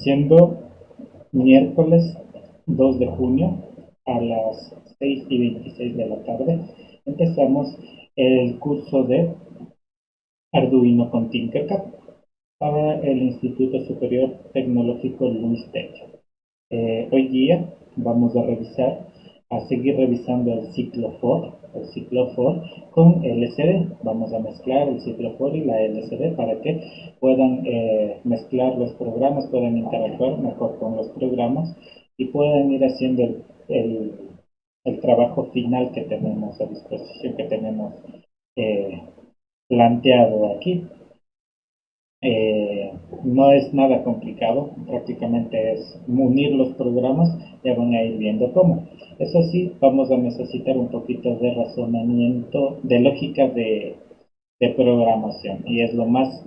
siendo miércoles 2 de junio a las 6:26 de la tarde, empezamos el curso de Arduino con Tinkercad para el Instituto Superior Tecnológico Luis Tech. Hoy día vamos a seguir revisando el ciclo for con LCD. Vamos a mezclar el ciclo for y la LCD para que puedan mezclar los programas, puedan interactuar mejor con los programas y puedan ir haciendo el, el trabajo final que tenemos a disposición, que tenemos eh, planteado aquí. Eh, no es nada complicado, prácticamente es unir los programas, ya van a ir viendo cómo. Eso sí, vamos a necesitar un poquito de razonamiento, de lógica de programación, y es lo más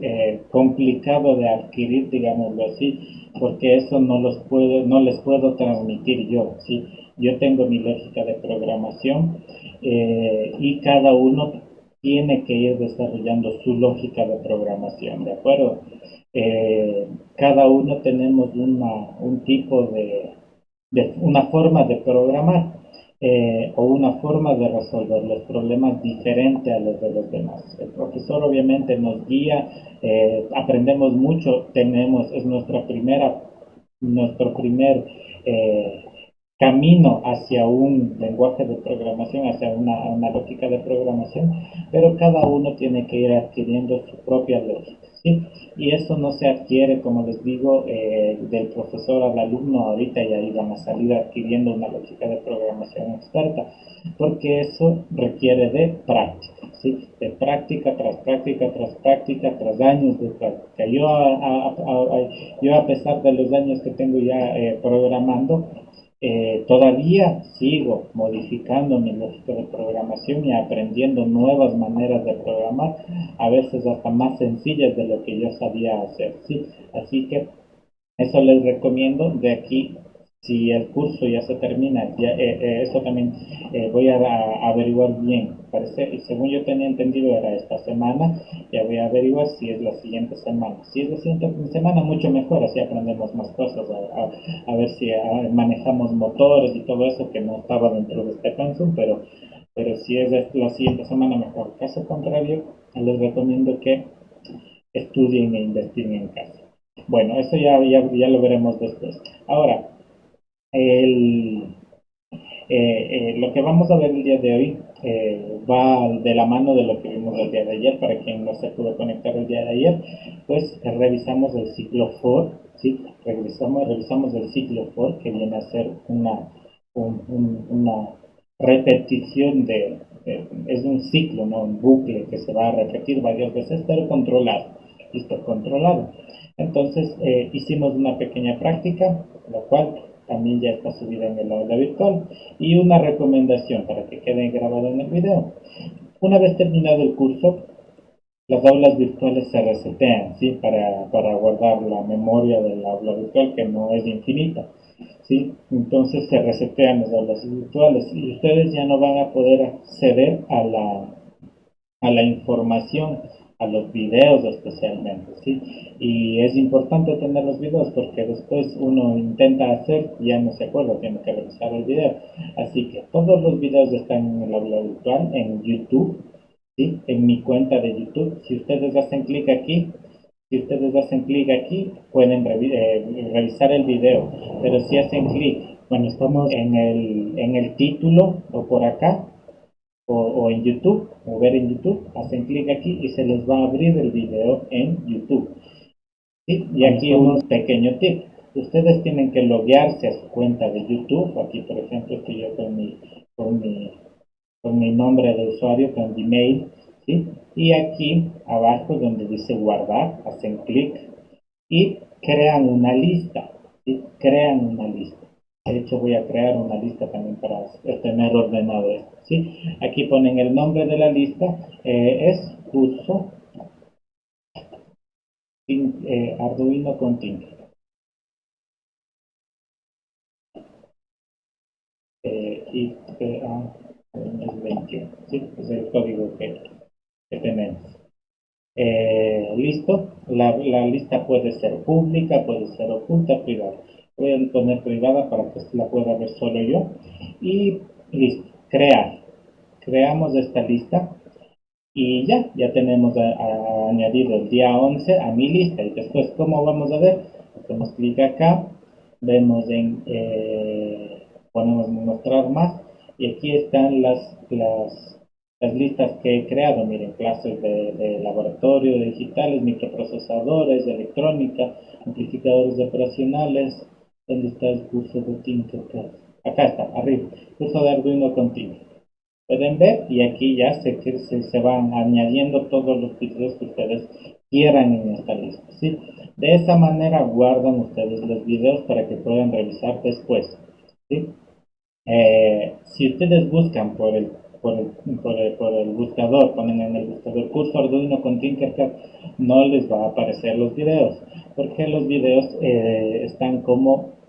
complicado de adquirir, digámoslo así, porque eso no les puedo transmitir yo, ¿sí? Yo tengo mi lógica de programación y cada uno tiene que ir desarrollando su lógica de programación, ¿de acuerdo? Cada uno tenemos un tipo de una forma de programar o una forma de resolver los problemas diferente a los de los demás. El profesor obviamente nos guía, aprendemos mucho, es nuestro primer eh, camino hacia un lenguaje de programación, hacia una lógica de programación, pero cada uno tiene que ir adquiriendo su propia lógica, ¿sí? Y eso no se adquiere, como les digo, del profesor al alumno ahorita y ahí van a salir adquiriendo una lógica de programación experta, porque eso requiere de práctica, ¿sí? De práctica tras práctica tras práctica tras años de práctica. Yo a pesar de los años que tengo ya programando, todavía sigo modificando mi lógica de programación y aprendiendo nuevas maneras de programar, a veces hasta más sencillas de lo que yo sabía hacer, ¿sí? Así que eso les recomiendo. De aquí, si el curso ya se termina, eso también voy a averiguar bien. Parece, y según yo tenía entendido, era esta semana. Ya voy a averiguar si es la siguiente semana. Si es la siguiente semana, mucho mejor, así aprendemos más cosas. A ver si manejamos motores y todo eso que no estaba dentro de este pensum, pero si es la siguiente semana, mejor. Caso contrario, les recomiendo que estudien e investiguen en casa. Bueno, eso ya lo veremos después. Ahora, el, lo que vamos a ver el día de hoy va de la mano de lo que vimos el día de ayer. Para quien no se pudo conectar el día de ayer, pues revisamos el ciclo for, ¿sí? Revisamos el ciclo for, que viene a ser una repetición es un ciclo, ¿no? Un bucle que se va a repetir varias veces, pero controlado. Listo, controlado. Entonces, hicimos una pequeña práctica, la cual también ya está subida en el aula virtual, y una recomendación para que quede grabado en el video. Una vez terminado el curso, las aulas virtuales se resetean, ¿sí? Para guardar la memoria del aula virtual, que no es infinita, ¿sí? Entonces se resetean las aulas virtuales y ustedes ya no van a poder acceder a la información, a los videos especialmente, ¿sí? Y es importante tener los videos porque después uno intenta hacer y ya no se acuerda, tiene que revisar el video. Así que todos los videos están en el aula virtual, en YouTube, ¿sí? En mi cuenta de YouTube. Si ustedes hacen clic aquí, pueden revisar el video, pero si hacen clic, bueno, estamos en el título o por acá, o en YouTube, o ver en YouTube, hacen clic aquí y se les va a abrir el video en YouTube, ¿sí? Y aquí un pequeño tip. Ustedes tienen que loguearse a su cuenta de YouTube. Aquí, por ejemplo, estoy yo con mi, con mi nombre de usuario, con Gmail, ¿sí? Y aquí abajo donde dice guardar, hacen clic y crean una lista, ¿sí? Crean una lista. De hecho, voy a crear una lista también para tener ordenado esto, ¿sí? Aquí ponen el nombre de la lista, es curso Arduino con Tinker. IPA 2021, ¿sí? Es el código que tenemos. Listo, la lista puede ser pública, puede ser oculta, privada. Voy a poner privada para que la pueda ver solo yo. Y listo, crear. Creamos esta lista y ya tenemos añadido el día 11 a mi lista. Y después, ¿cómo vamos a ver? Hacemos clic acá, vemos ponemos mostrar más y aquí están las listas que he creado. Miren, clases de laboratorio, digitales, microprocesadores, electrónica, amplificadores operacionales. ¿Dónde está el curso de Tinkercad? Acá está, arriba, curso de Arduino continuo. Pueden ver y aquí ya se van añadiendo todos los videos que ustedes quieran en esta lista, ¿sí? De esa manera guardan ustedes los videos para que puedan revisar después, ¿sí? Si ustedes buscan por el buscador, ponen en el buscador curso Arduino con Tinkercad, no les va a aparecer los videos, porque los videos están como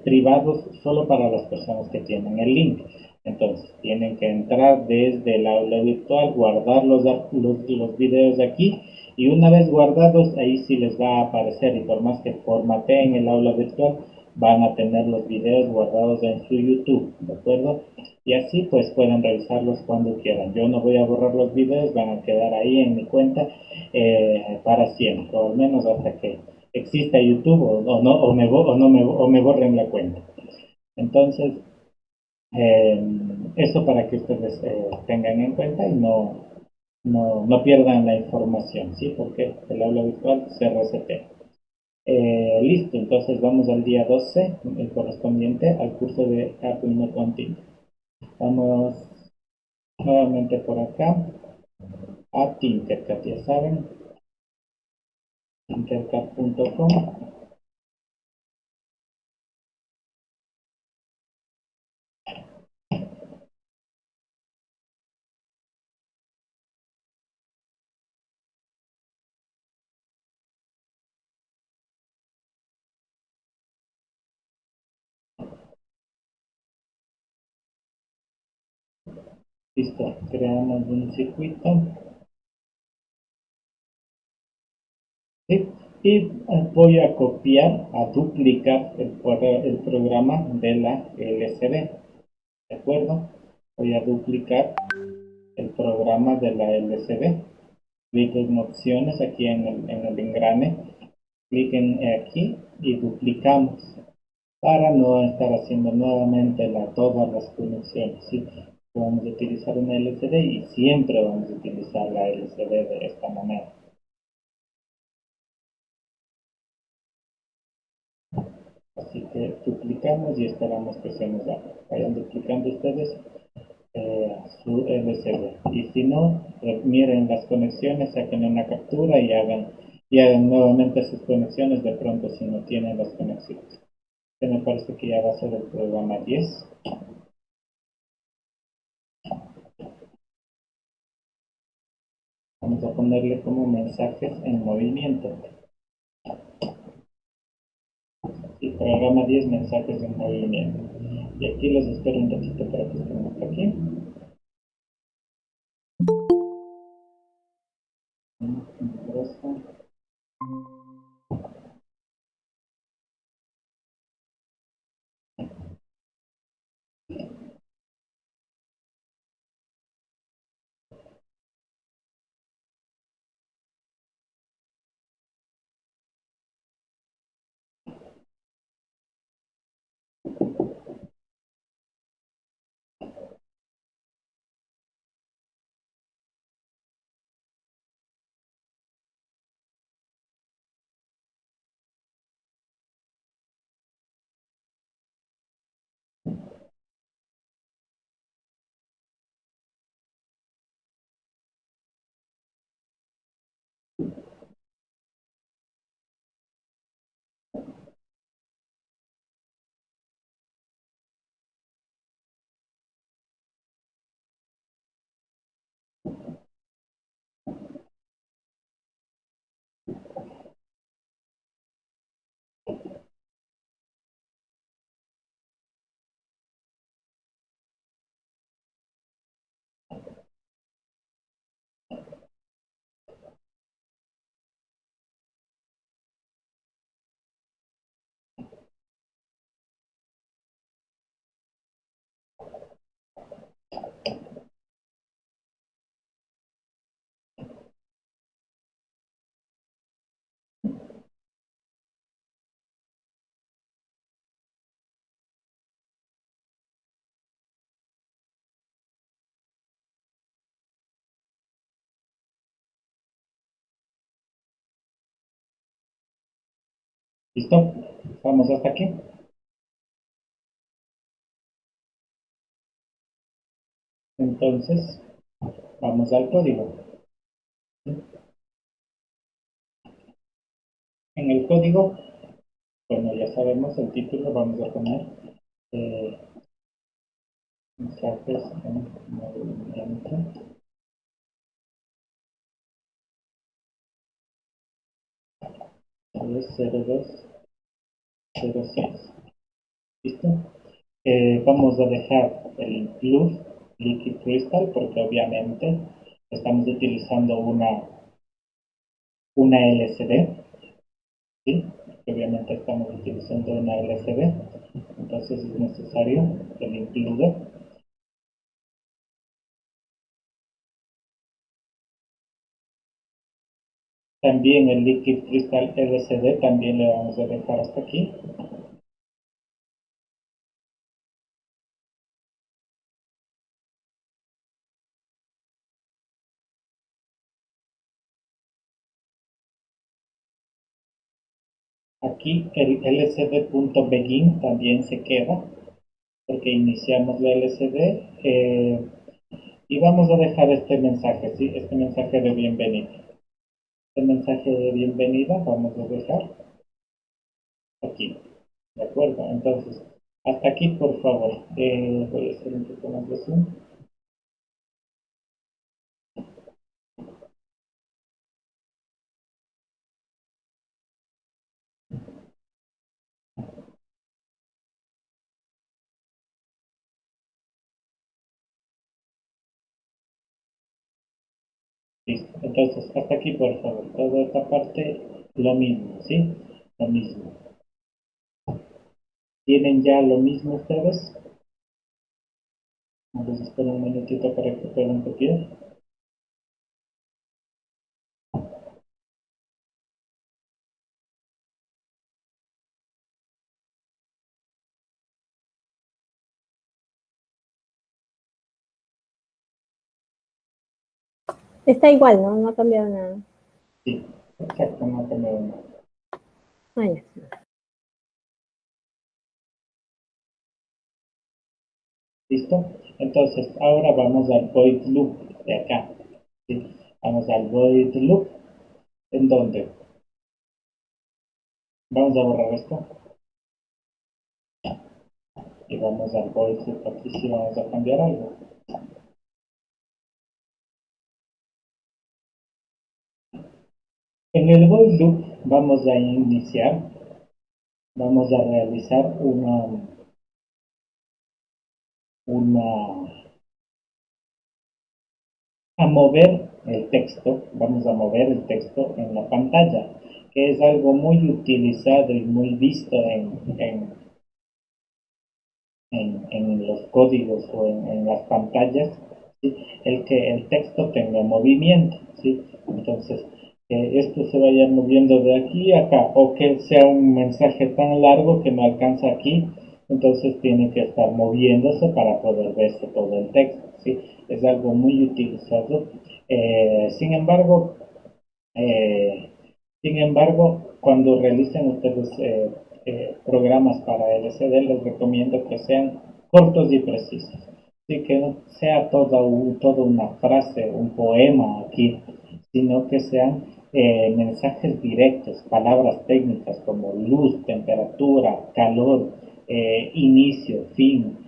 privados solo para las personas que tienen el link. Entonces, tienen que entrar desde el aula virtual, guardar los videos aquí y una vez guardados, ahí sí les va a aparecer y por más que formateen el aula virtual, van a tener los videos guardados en su YouTube, ¿de acuerdo? Y así pues pueden revisarlos cuando quieran. Yo no voy a borrar los videos, van a quedar ahí en mi cuenta para siempre, o al menos hasta que exista YouTube o no, o me borren la cuenta. Entonces, eh, eso para que ustedes tengan en cuenta y no pierdan la información, ¿sí? Porque el aula virtual se resetea. Listo, entonces vamos al día 12, el correspondiente al curso de Arduino Continuo. Vamos nuevamente por acá a Tinkercad, ya saben, tinkercad.com. Listo, creamos un circuito. ¿Sí? Y voy a copiar, a duplicar el programa de la LCD. ¿De acuerdo? Voy a duplicar el programa de la LCD. Clic en opciones aquí en el engrane, clic en aquí y duplicamos para no estar haciendo nuevamente todas las conexiones, ¿sí? Vamos a utilizar una LCD y siempre vamos a utilizar la LCD de esta manera. Así que duplicamos y esperamos que se nos vayan duplicando ustedes su LCD. Y si no, miren las conexiones, saquen una captura y hagan nuevamente sus conexiones de pronto si no tienen las conexiones. Me parece que ya va a ser el programa 10. Vamos a ponerle como mensajes en movimiento. Y programa 10 mensajes en movimiento. Y aquí los espero un ratito para que estén hasta aquí. ¿Listo? Vamos hasta aquí. Entonces, vamos al código. En el código, bueno, ya sabemos el título, vamos a poner eh, mensajes en movimiento 0206. ¿Listo? Vamos a dejar el Blue Liquid Crystal porque obviamente estamos utilizando una LCD, ¿sí? Obviamente estamos utilizando una LCD, entonces es necesario el include. También el Liquid Crystal LCD también le vamos a dejar hasta aquí. Aquí el lcd.begin también se queda porque iniciamos la LCD y vamos a dejar este mensaje, ¿sí? Este mensaje de bienvenida. Este mensaje de bienvenida vamos a dejar aquí, ¿de acuerdo? Entonces, hasta aquí por favor. Voy a hacer un poco más de zoom. Listo. Entonces, hasta aquí por favor. Toda esta parte, lo mismo, ¿sí? Lo mismo. ¿Tienen ya lo mismo ustedes? Vamos a esperar un minutito para que puedan copiar. Está igual, ¿no? No ha cambiado nada. Sí, exacto, no tengo nada. Ah, ya. ¿Listo? Entonces, ahora vamos al void loop de acá. ¿Sí? Vamos al void loop, en donde vamos a borrar esto y vamos al void loop. Aquí sí vamos a cambiar algo. En el void loop vamos a iniciar, vamos a realizar una a mover el texto, vamos a mover el texto en la pantalla, que es algo muy utilizado y muy visto en los códigos o en las pantallas, ¿sí? El que el texto tenga movimiento, ¿sí? Entonces, que esto se vaya moviendo de aquí a acá, o que sea un mensaje tan largo que no alcanza aquí, entonces tiene que estar moviéndose para poder verse todo el texto, ¿sí? Es algo muy utilizado. Sin embargo, eh, cuando realicen ustedes programas para LCD, les recomiendo que sean cortos y precisos. Así que no sea toda una frase, un poema aquí, sino que sean mensajes directos, palabras técnicas como luz, temperatura, calor, inicio, fin,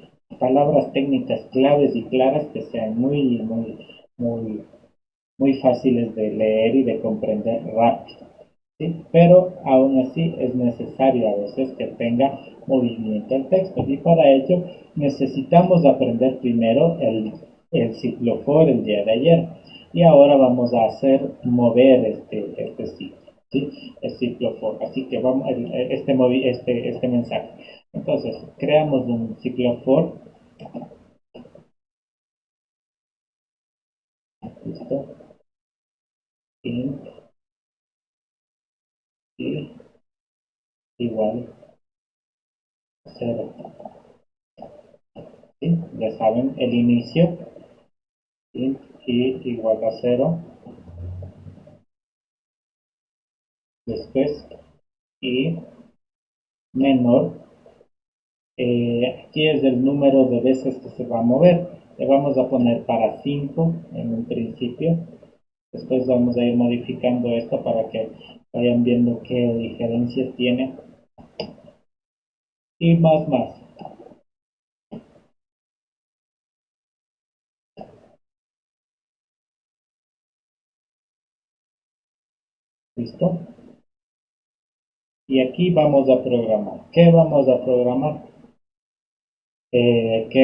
palabras técnicas claves y claras que sean muy, muy fáciles de leer y de comprender rápido, ¿sí? Pero aún así es necesario a veces que tenga movimiento el texto y para ello necesitamos aprender primero el ciclo for el día de ayer y ahora vamos a hacer mover este ciclo, ¿sí? El ciclo for. Así que vamos este mensaje. Entonces, creamos un ciclo for, ¿listo? Int y igual 0. ¿Sí? Ya saben, el inicio int y igual a 0, después y menor, aquí es el número de veces que se va a mover. Le vamos a poner para 5 en un principio. Después vamos a ir modificando esto para que vayan viendo qué diferencias tiene. Y más. ¿Listo? Y aquí vamos a programar. ¿Qué vamos a programar? Que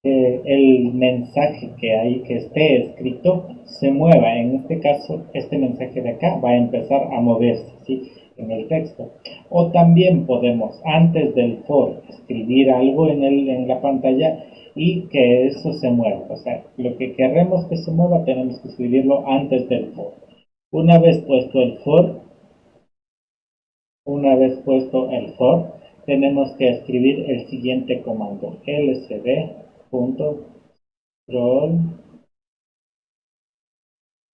el mensaje que hay que esté escrito se mueva. En este caso, este mensaje de acá va a empezar a moverse, ¿sí? En el texto. O también podemos, antes del for, escribir algo en la pantalla y que eso se mueva. O sea, lo que queremos que se mueva tenemos que escribirlo antes del for. Una vez puesto el for, una vez puesto el for, tenemos que escribir el siguiente comando: lcd.scroll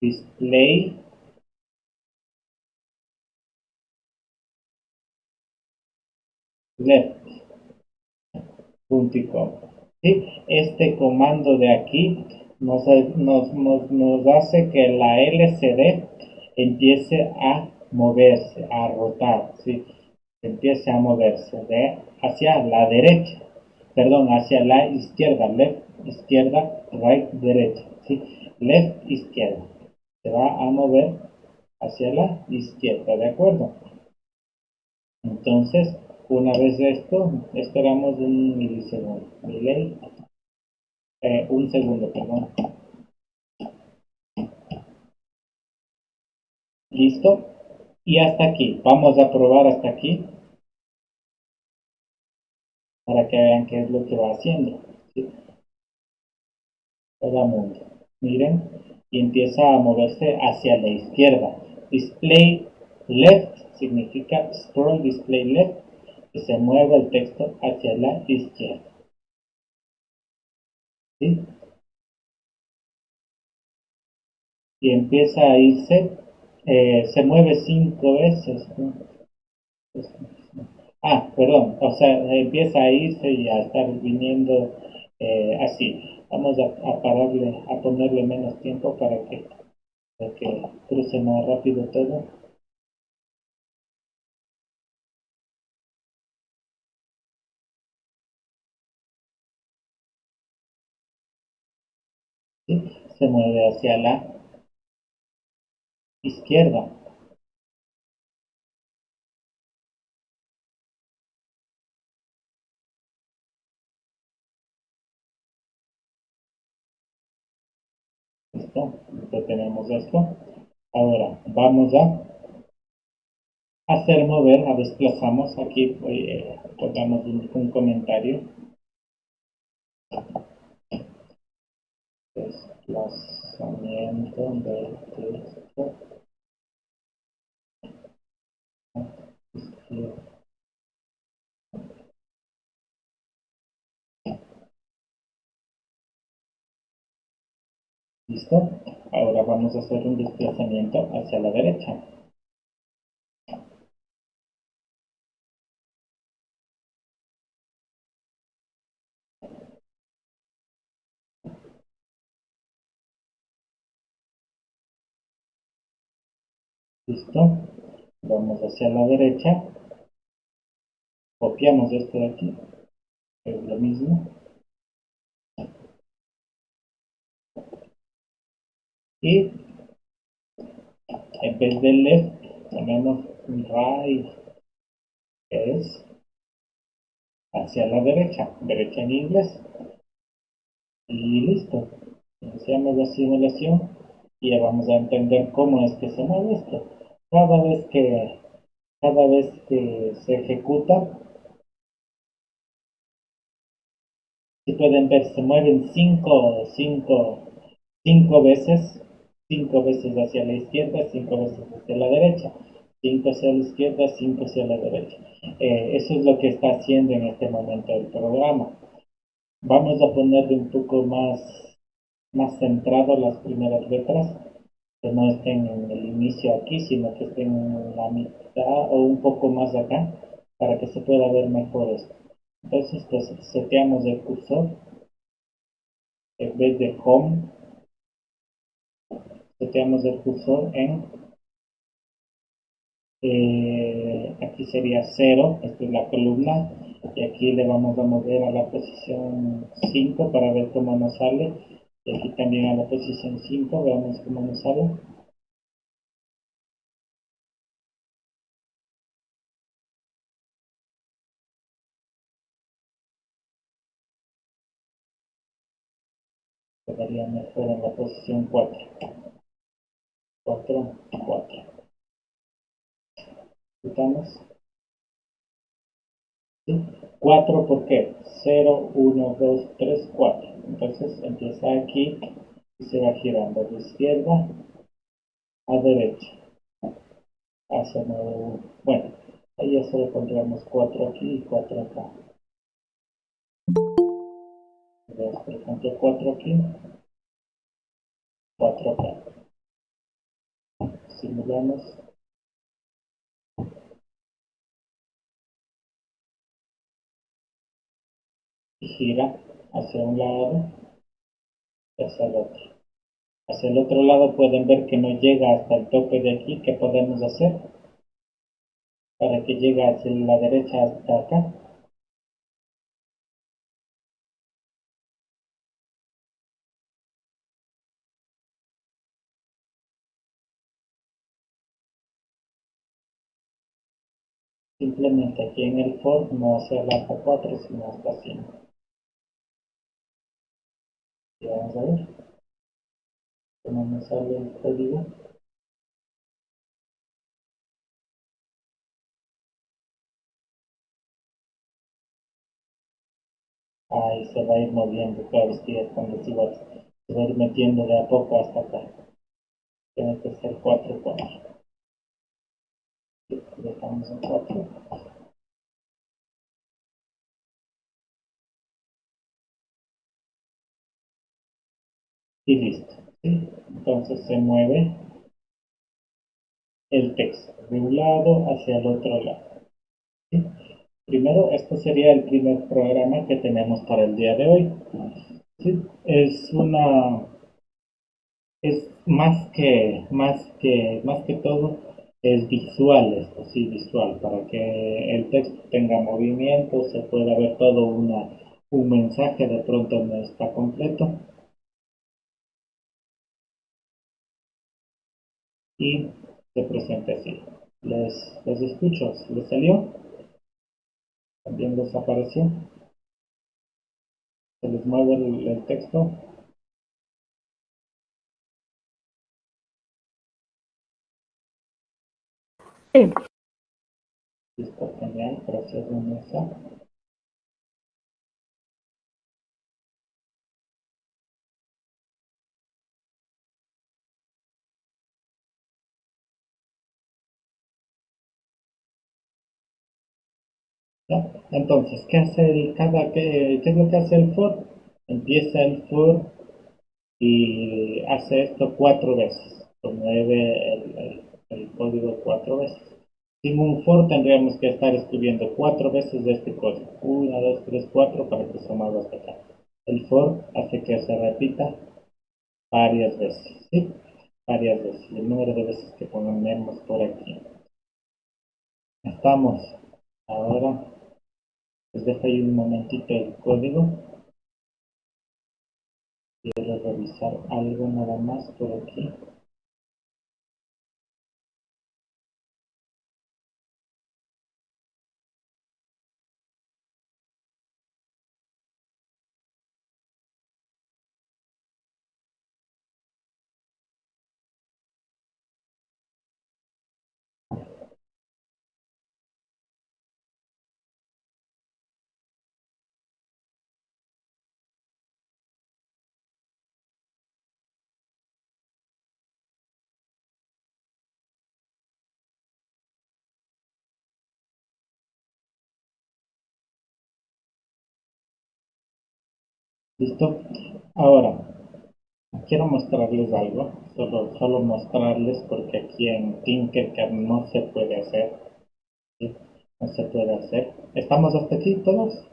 display left.com. ¿Sí? Este comando de aquí nos hace que la LCD empiece a moverse, a rotar, ¿sí? Empiece a moverse hacia la derecha, perdón, hacia la izquierda, left, izquierda, right, derecha, ¿sí? Left, izquierda. Se va a mover hacia la izquierda, ¿de acuerdo? Entonces, una vez esto, esperamos un milisegundo. Delay, un segundo, perdón. Listo. Y hasta aquí. Vamos a probar hasta aquí para que vean qué es lo que va haciendo. ¿Sí? Todo mundo. Miren. Y empieza a moverse hacia la izquierda. Display left significa scroll display left, que se mueve el texto hacia la izquierda. ¿Sí? Y empieza a irse, se mueve 5 veces, ¿no? Perdón, o sea, empieza a irse y a estar viniendo así. Vamos a pararle, a ponerle menos tiempo para que cruce más rápido todo. ¿Sí? Se mueve hacia la izquierda. ¿Listo? Detenemos esto. Ahora vamos a hacer mover, a desplazamos. Aquí pongamos un comentario. Desplazamiento del texto. ¿Listo? Ahora vamos a hacer un desplazamiento hacia la derecha. ¿Listo? Vamos hacia la derecha. Copiamos esto de aquí. Es lo mismo. Y en vez de left, ponemos right, que es hacia la derecha. Derecha en inglés. Y listo. Iniciamos la simulación y ya vamos a entender cómo es que se mueve esto. Cada vez que, cada vez que se ejecuta, si pueden ver, se mueven cinco veces hacia la izquierda, 5 veces hacia la derecha, 5 hacia la izquierda, 5 hacia la derecha. Eso es lo que está haciendo en este momento el programa. Vamos a ponerle un poco más centrado las primeras letras, que no estén en el inicio aquí, sino que estén en la mitad o un poco más acá. para que se pueda ver mejor esto. Entonces, pues seteamos el cursor, en vez de home, seteamos el cursor en, aquí sería 0, esta es la columna, y aquí le vamos a mover a la posición 5 para ver cómo nos sale, y aquí también a la posición 5, veamos cómo nos sale. Quedaría mejor en la posición 4, 4, 4. Quitamos. ¿Sí? 4, ¿por qué? 0, 1, 2, 3, 4. Entonces empieza aquí y se va girando de izquierda a derecha. Hacia nuevo. Bueno, ahí ya solo pondríamos 4 aquí y 4 acá. Veamos, por ejemplo, 4 aquí, 4 acá. Simulamos. Y gira hacia un lado y hacia el otro. Hacia el otro lado pueden ver que no llega hasta el tope de aquí. ¿Qué podemos hacer para que llegue hacia la derecha hasta acá? Simplemente aquí en el for no hacerla hasta 4 sino hasta 5. Y vamos a ver cómo me sale el código. Ahí se va a ir moviendo, claro, es que ya es cuando se va a ir metiendo de a poco hasta acá. Tiene que ser 4 4. Dejamos en 4. Y listo. ¿Sí? Entonces se mueve el texto de un lado hacia el otro lado. ¿Sí? Primero, este sería el primer programa que tenemos para el día de hoy. ¿Sí? Es más que todo, es visual esto, sí, visual, para que el texto tenga movimiento, se pueda ver todo un mensaje, de pronto no está completo, y se presenta así. Les escucho, ¿les salió? También les apareció, se les mueve el texto. Sí. Listo, genial, gracias Vanessa. ¿Ya? Entonces, ¿qué es lo que hace el for? Empieza el for y hace esto 4 veces, promueve el código 4 veces. Sin un for tendríamos que estar escribiendo 4 veces de este código, 1, 2, 3, 4 para que se mueva hasta acá. El for hace que se repita varias veces, ¿sí? Varias veces, el número de veces que ponemos por aquí. Estamos, ahora les dejo ahí un momentito el código. Quiero revisar algo nada más por aquí. ¿Listo? Ahora, quiero mostrarles algo, solo mostrarles porque aquí en Tinkercad no se puede hacer. ¿Sí? no se puede hacer. ¿Estamos hasta aquí todos?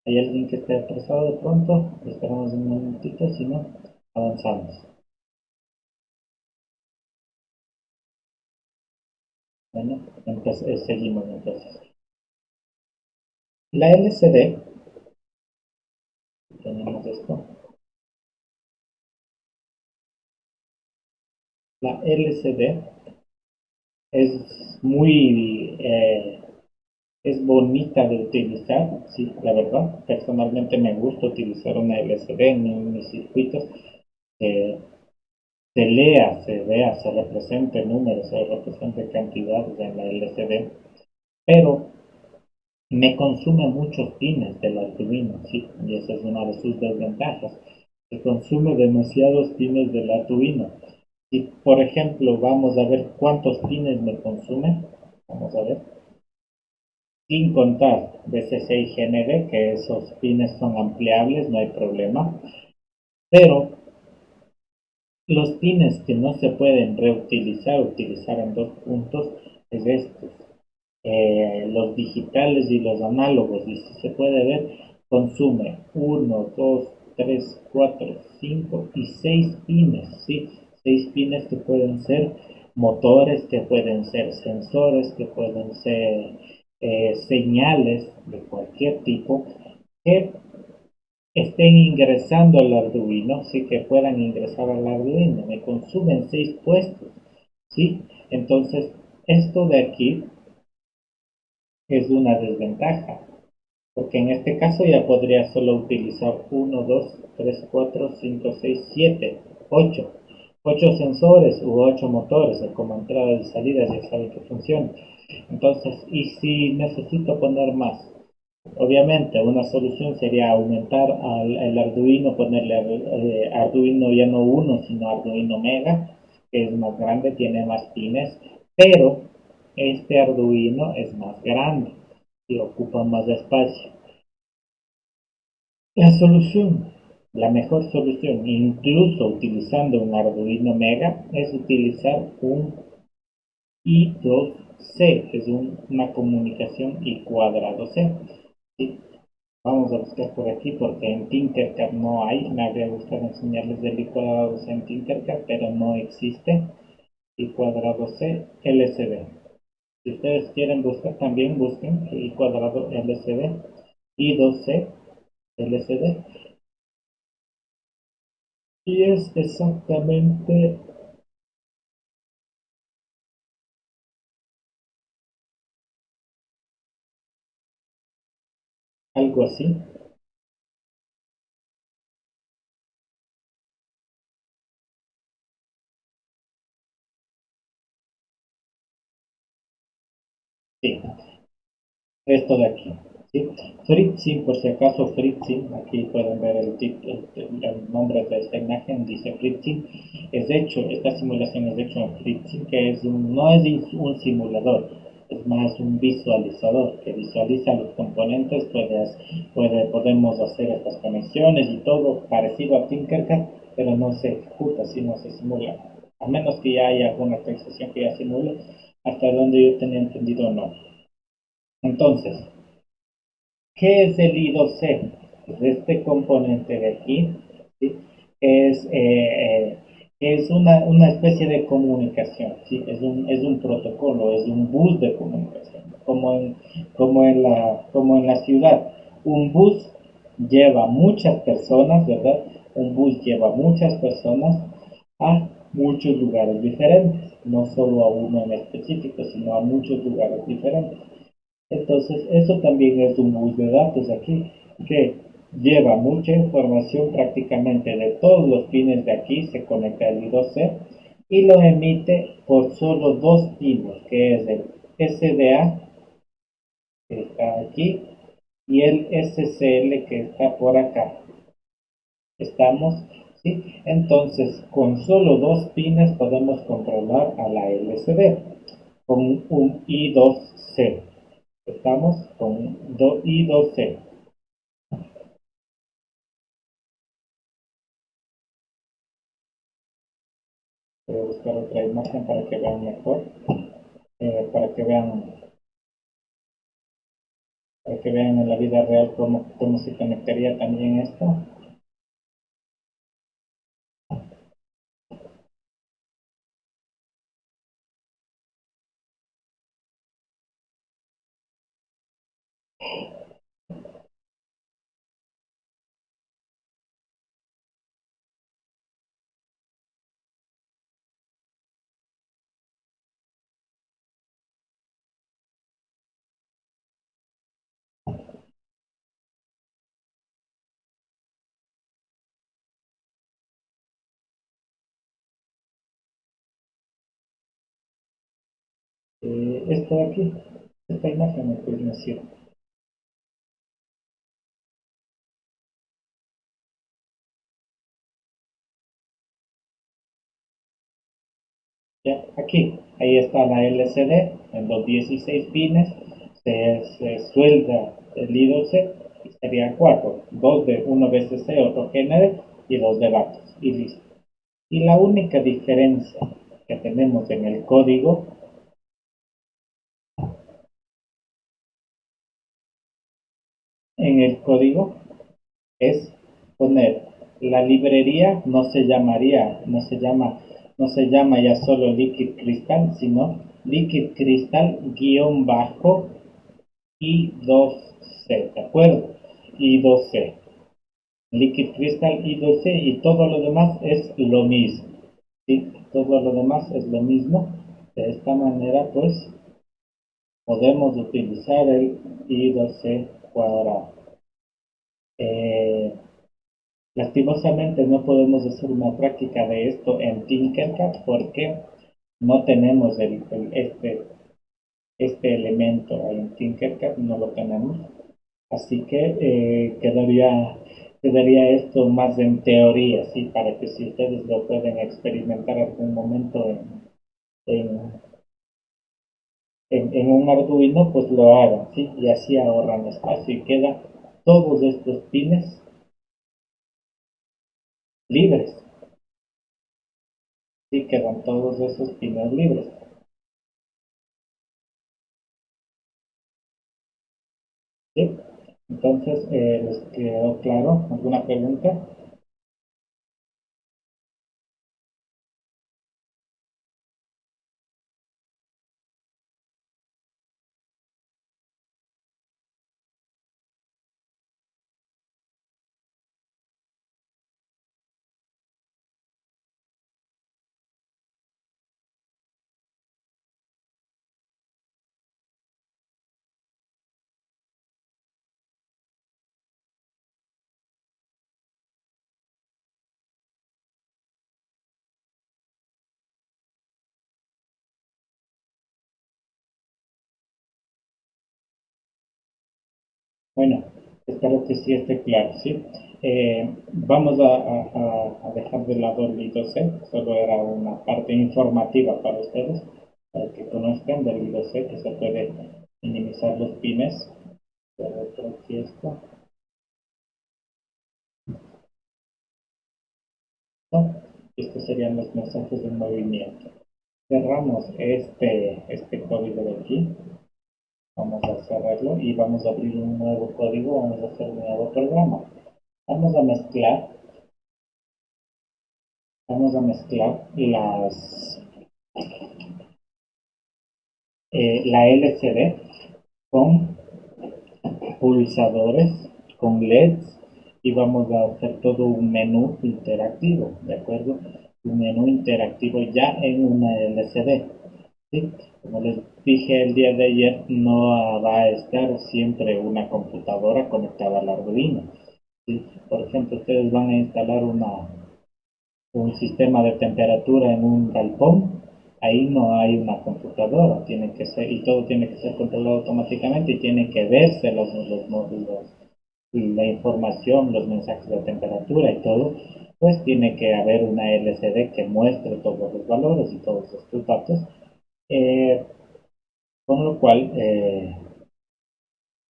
¿Hay alguien que esté atrasado de pronto? Esperamos un momentito, si no, avanzamos. Bueno, entonces seguimos entonces. La LCD, tenemos esto, la LCD es muy, es bonita de utilizar, sí, la verdad. Personalmente me gusta utilizar una LCD en mis circuitos. Eh, se lea, se vea, se represente números, se represente cantidades en la LCD, pero me consume muchos pines del Arduino, sí, y esa es una de sus desventajas. Se consume demasiados pines del Arduino. Si, por ejemplo, vamos a ver cuántos pines me consume, vamos a ver, sin contar BCC y GND, que esos pines son ampliables, no hay problema, pero los pines que no se pueden reutilizar, utilizar en dos puntos, es estos. Los digitales y los análogos, y si se puede ver, consume uno 2 3 4 5 y 6 pines, ¿sí? 6 pines que pueden ser motores, que pueden ser sensores, que pueden ser señales de cualquier tipo que estén ingresando al Arduino, sí que puedan ingresar al Arduino, me consumen 6 puestos, ¿sí? Entonces, esto de aquí es una desventaja, porque en este caso ya podría solo utilizar uno 2 3 4 5 6 7 8 8 sensores u 8 motores, como entradas y salidas ya saben que funciona. Entonces, y si necesito poner más, obviamente una solución sería aumentar al Arduino, ponerle Arduino ya no uno sino Arduino Mega, que es más grande, tiene más pines, pero este Arduino es más grande y ocupa más espacio. La solución, la mejor solución, incluso utilizando un Arduino Mega, es utilizar un I2C, que es una comunicación I cuadrado C. ¿Sí? Vamos a buscar por aquí porque en Tinkercad no hay. Me habría gustado enseñarles el I cuadrado C en Tinkercad, pero no existe. I cuadrado C LCD. Si ustedes quieren buscar, también busquen I cuadrado LCD, I2C LCD. Y es exactamente algo así. Sí, esto de aquí. ¿Sí? Fritzing, por si acaso Fritzing, aquí pueden ver el nombre de esta imagen, dice Fritzing. Es hecho, esta simulación es hecha en Fritzing, que es no es un simulador, es más un visualizador que visualiza los componentes, podemos hacer estas conexiones y todo parecido a Tinkercad, pero no se ejecuta, sino se simula. A menos que ya haya alguna actualización que ya simule, hasta donde yo tenía entendido no. Entonces, ¿qué es el I2C? Pues este componente de aquí, ¿sí? es, es una especie de comunicación, ¿sí? Es un protocolo, es un bus de comunicación, como en la ciudad. Un bus lleva muchas personas, ¿verdad? Un bus lleva muchas personas a muchos lugares diferentes, no solo a uno en específico, sino a muchos lugares diferentes. Entonces, eso también es un bus de datos aquí que lleva mucha información prácticamente de todos los pines de aquí, se conecta al I2C y lo emite por solo dos pines, que es el SDA, que está aquí, y el SCL, que está por acá. ¿Estamos? ¿Sí? Entonces, con solo dos pines podemos controlar a la LCD con un I2C. Estamos con I2C. Voy a buscar otra imagen para que vean mejor, para que vean para que vean en la vida real cómo se conectaría también esto. Esto de aquí, esta imagen me menciona. Ya, aquí, ahí está la LCD en los 16 pines, se suelda el I2C y serían cuatro, dos de uno BCC, otro GND y dos de vatios y listo. Y la única diferencia que tenemos en el código es poner la librería no se llama ya solo Liquid Crystal, sino Liquid Crystal guión bajo I2C, ¿de acuerdo? I2C, Liquid Crystal I2C y todo lo demás es lo mismo, ¿sí? Todo lo demás es lo mismo. De esta manera, pues, podemos utilizar el I2C cuadrado. Eh, Lastimosamente no podemos hacer una práctica de esto en Tinkercad porque no tenemos este elemento en Tinkercad, no lo tenemos. Así que quedaría esto más en teoría, ¿sí? Para que si ustedes lo pueden experimentar algún momento en, en un Arduino, pues lo hagan, ¿sí? Y así ahorran espacio y quedan todos estos pines libres, ¿sí? Quedan todos esos pines libres. ¿Sí? Entonces, ¿les quedó claro? ¿Alguna pregunta? Bueno, espero que sí esté claro, ¿sí? Vamos a dejar de lado el I2C, solo era una parte informativa para ustedes, para que conozcan del I2C que se puede minimizar los pines. Pero aquí esto, ¿no? Estos serían los mensajes de movimiento. Cerramos este código de aquí. Vamos a cerrarlo y vamos a abrir un nuevo código, vamos a hacer un nuevo programa. Vamos a mezclar, vamos a mezclar la LCD con pulsadores, con LEDs y vamos a hacer todo un menú interactivo, ¿de acuerdo? Un menú interactivo ya en una LCD. ¿Sí? Como les dije el día de ayer, no va a estar siempre una computadora conectada al Arduino. ¿Sí? Por ejemplo, ustedes van a instalar un sistema de temperatura en un galpón, ahí no hay una computadora, tiene que ser, y todo tiene que ser controlado automáticamente y tiene que verse los módulos, la información, los mensajes de temperatura y todo, pues tiene que haber una LCD que muestre todos los valores y todos estos datos, eh, con lo cual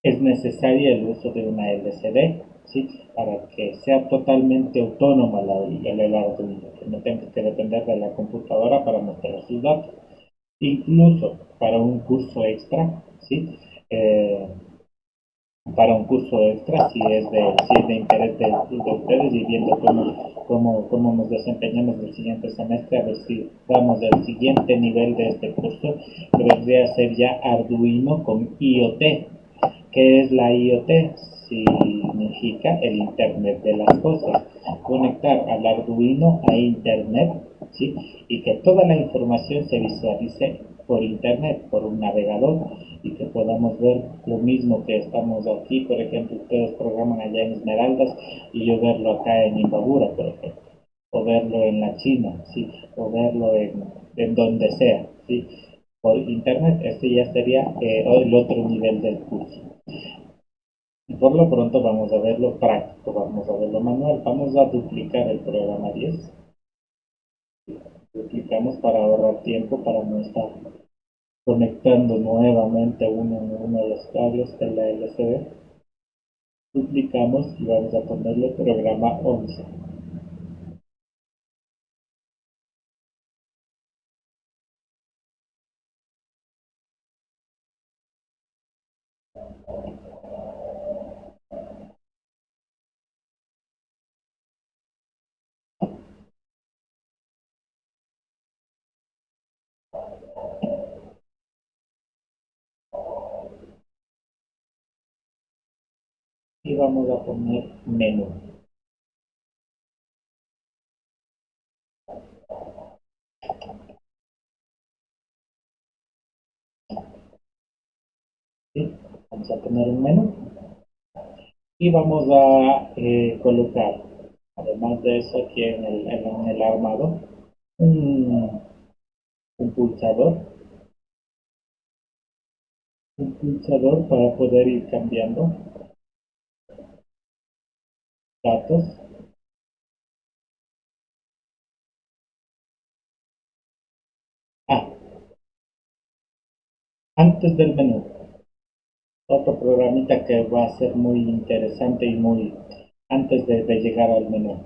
es necesario el uso de una LCD, ¿sí? Para que sea totalmente autónoma el Arduino, que no tenga que depender de la computadora para mostrar sus datos. Incluso para un curso extra, ¿sí? Eh, para un curso extra, si es de interés de ustedes, y viendo cómo nos desempeñamos el siguiente semestre, a ver si vamos al siguiente nivel de este curso, que vendría a ser ya Arduino con IoT. ¿Qué es la IoT? Significa el Internet de las cosas. Conectar al Arduino a Internet, ¿sí? Y que toda la información se visualice por Internet, por un navegador, y que podamos ver lo mismo que estamos aquí. Por ejemplo, ustedes programan allá en Esmeraldas y yo verlo acá en Imbabura, por ejemplo, o verlo en la China, ¿sí? O verlo en donde sea, ¿sí? Por Internet. Este ya sería el otro nivel del curso. Por lo pronto vamos a verlo práctico, vamos a verlo manual, vamos a duplicar el programa 10. Duplicamos para ahorrar tiempo, para no estar conectando nuevamente uno en uno de los cables de la LCD. Duplicamos y vamos a ponerle programa 11. Y vamos a poner menú. ¿Sí? Vamos a poner un menú y vamos a colocar, además de eso, aquí en el armado, un, un pulsador, para poder ir cambiando datos. Ah, antes del menú, otro programita que va a ser muy interesante y muy antes de llegar al menú.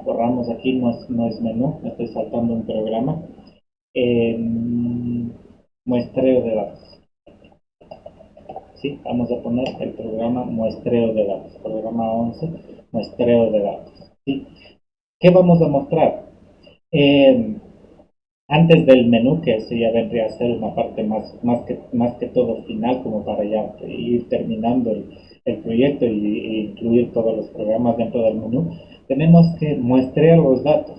Borramos aquí, no es menú, me estoy saltando un programa. Eh, muestreo de datos. Sí, vamos a poner el programa muestreo de datos, programa 11, muestreo de datos. ¿Sí? ¿Qué vamos a mostrar? Eh, antes del menú, que eso ya vendría a ser una parte más que todo final, como para ya ir terminando el proyecto y incluir todos los programas dentro del menú, tenemos que muestrear los datos.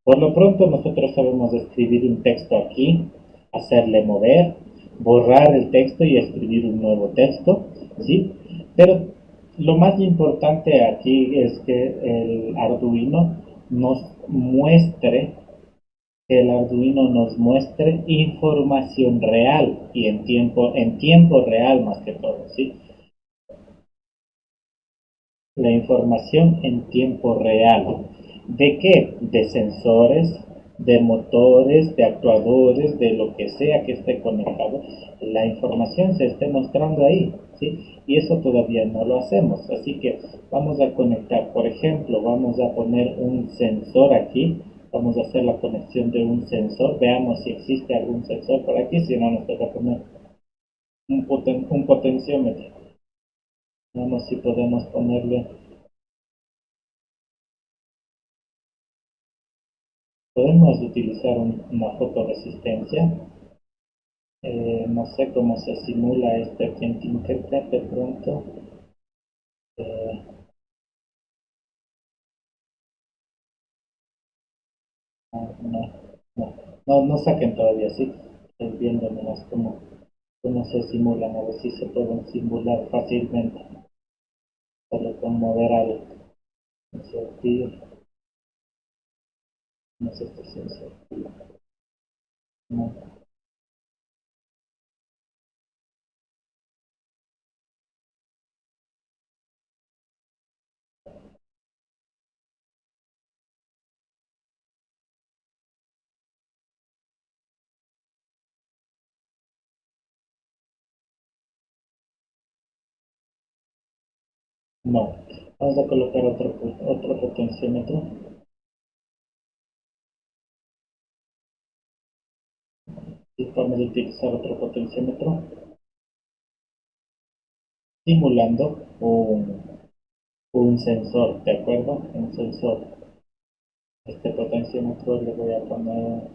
Por lo pronto, nosotros sabemos escribir un texto aquí, hacerle mover, borrar el texto y escribir un nuevo texto, ¿sí? Pero lo más importante aquí es que el Arduino nos muestre que el Arduino nos muestre información real y en tiempo real más que todo, ¿sí? La información en tiempo real. ¿De qué? De sensores, de motores, de actuadores, de lo que sea que esté conectado. La información se esté mostrando ahí, ¿sí? Y eso todavía no lo hacemos. Así que vamos a conectar, por ejemplo, vamos a poner un sensor aquí. Vamos a hacer la conexión de un sensor. Veamos si existe algún sensor por aquí. Si no, nos toca poner un potenciómetro. Veamos si podemos ponerle. Podemos utilizar una fotoresistencia. No sé cómo se simula este aquí en Tinkercad de pronto. Eh, no, no, no saquen todavía, sí. Estoy viendo nomás cómo se simulan, a ver si se pueden simular fácilmente. Solo con mover al insertir. No sé si se insertir. No, no. Vamos a colocar otro potenciómetro. Y vamos a utilizar otro potenciómetro. simulando un sensor, ¿de acuerdo? Un sensor. Este potenciómetro le voy a poner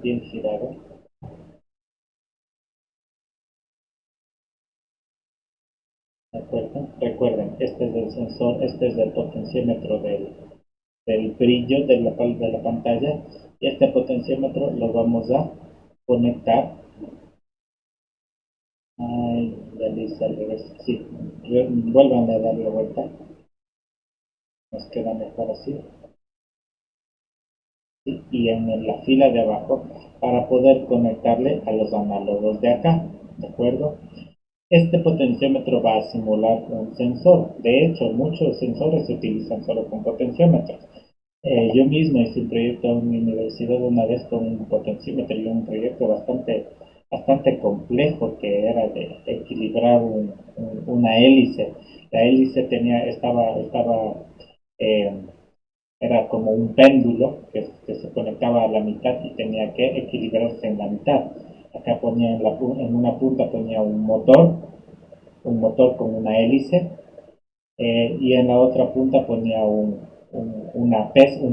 bien girado, ¿de acuerdo? Recuerden, este es el sensor, este es el potenciómetro del brillo de la pantalla, y este potenciómetro lo vamos a conectar. Ay, ya le hice al revés, sí, vuelvan a darle vuelta, nos queda mejor así, ¿sí? Y en la fila de abajo para poder conectarle a los análogos de acá, ¿de acuerdo? Este potenciómetro va a simular un sensor. De hecho, muchos sensores se utilizan solo con potenciómetros. Yo mismo hice un proyecto en mi universidad una vez con un potenciómetro y un proyecto bastante complejo que era de equilibrar una hélice. La hélice eh, era como un péndulo que se conectaba a la mitad y tenía que equilibrarse en la mitad. Acá ponía en una punta ponía un motor con una hélice, y en la otra punta ponía un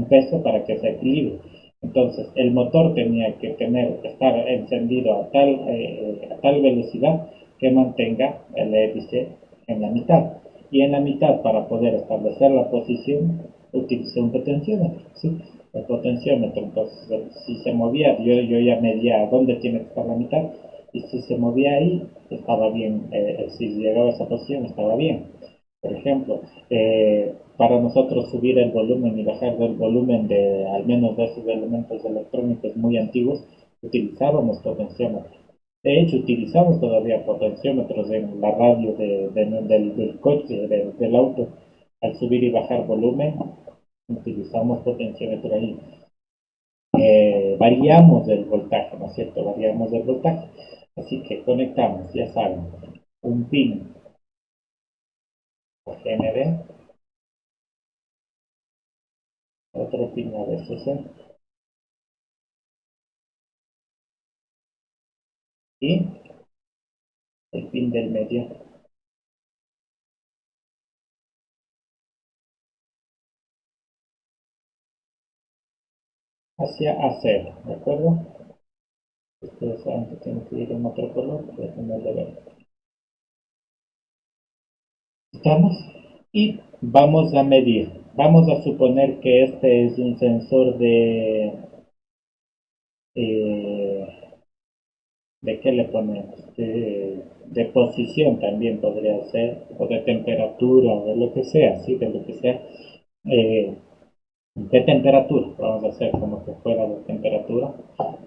peso para que se equilibre. Entonces el motor tenía que estar encendido a tal velocidad que mantenga el hélice en la mitad. Y en la mitad, para poder establecer la posición, utilicé un potenciómetro. ¿Sí? El potenciómetro, entonces, si se movía, yo ya medía dónde tiene que estar la mitad, y si se movía ahí, estaba bien, si llegaba a esa posición, estaba bien. Por ejemplo, para nosotros subir el volumen y bajar del volumen de al menos de esos elementos electrónicos muy antiguos, utilizábamos potenciómetros. De hecho, utilizamos todavía potenciómetros en la radio del coche, del auto. Al subir y bajar volumen, utilizamos potenciómetro ahí. Variamos el voltaje, ¿no es cierto? Variamos el voltaje. Así que conectamos, ya saben, un pin GND, otro pin ADCC y el pin del medio hacia A0, ¿de acuerdo? Ustedes saben que tiene que ir en otro color, déjenme ver. ¿Estamos? Y vamos a medir. Vamos a suponer que este es un sensor eh, ¿de qué le ponemos? De posición también podría ser, o de temperatura, o de lo que sea, sí, de lo que sea. Eh, de temperatura, vamos a hacer como que fuera de temperatura,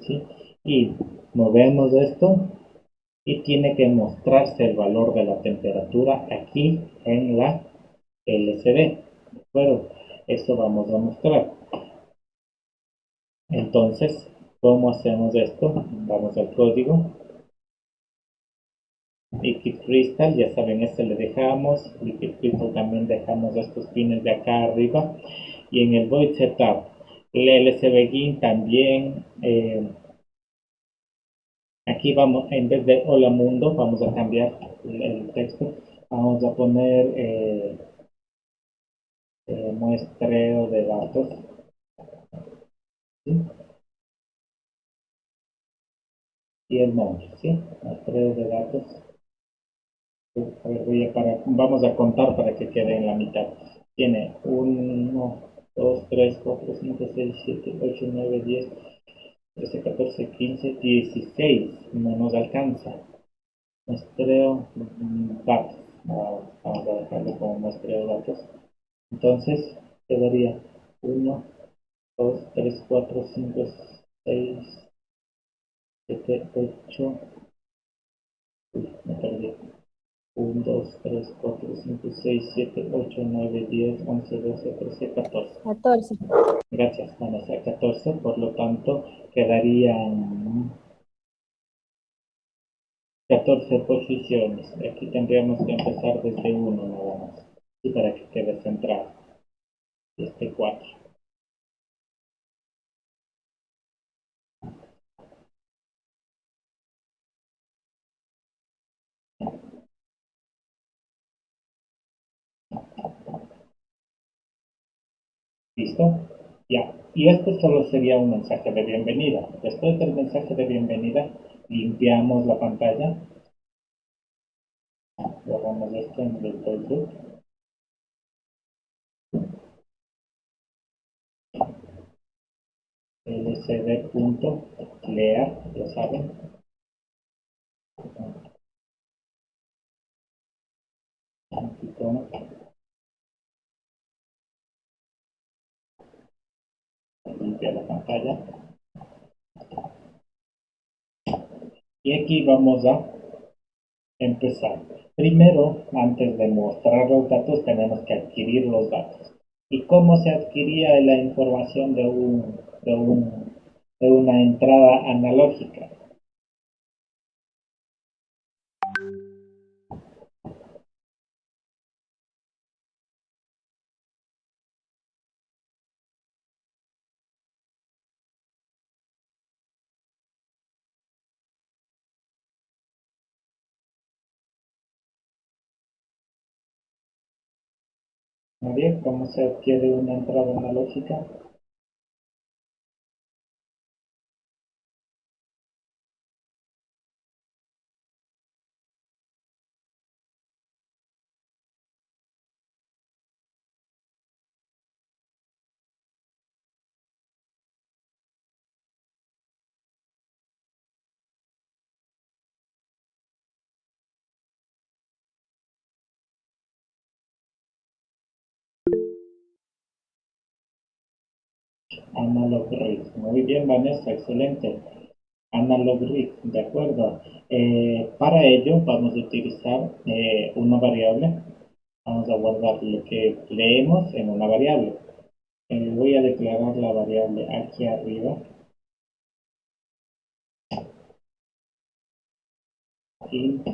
¿sí? Y movemos esto y tiene que mostrarse el valor de la temperatura aquí en la LCD, ¿de acuerdo? Eso vamos a mostrar. Entonces, ¿cómo hacemos esto? Vamos al código. Liquid Crystal, ya saben, este le dejamos. Liquid Crystal también dejamos estos pines de acá arriba. Y en el Void Setup, el LCBGIN también. Aquí vamos, en vez de Hola Mundo, vamos a cambiar el texto. Vamos a poner muestreo de datos. ¿Sí? Y el nombre, ¿sí? Muestreo de datos. A ver, vamos a contar para que quede en la mitad. Tiene 1, 2, 3, 4, 5, 6, 7, 8, 9, 10, 13, 14, 15, 16. No nos alcanza. Muestreo datos. Vamos a dejarlo como muestreo de datos. Entonces quedaría 1, 2, 3, 4, 5, 6, 7, 8. Me perdí. 1, 2, 3, 4, 5, 6, 7, 8, 9, 10, 11, 12, 13, 14. 14. Gracias, Vanessa. 14, por lo tanto, quedarían 14 posiciones. Aquí tendríamos que empezar desde 1 nada más. Y para que quede centrado. Este 4. ¿Listo? Ya. Y este solo sería un mensaje de bienvenida. Después del mensaje de bienvenida, limpiamos la pantalla. Borramos esto en el Facebook. lcd.clear, ya saben. Limpia la pantalla. Y aquí vamos a empezar. Primero, antes de mostrar los datos, tenemos que adquirir los datos. ¿Y cómo se adquiría la información de una entrada analógica? Muy bien, ¿cómo se adquiere una entrada analógica? Analog read. Muy bien, Vanessa, excelente. Analog read, de acuerdo. Para ello vamos a utilizar una variable. Vamos a guardar lo que leemos en una variable. Voy a declarar la variable aquí arriba. Int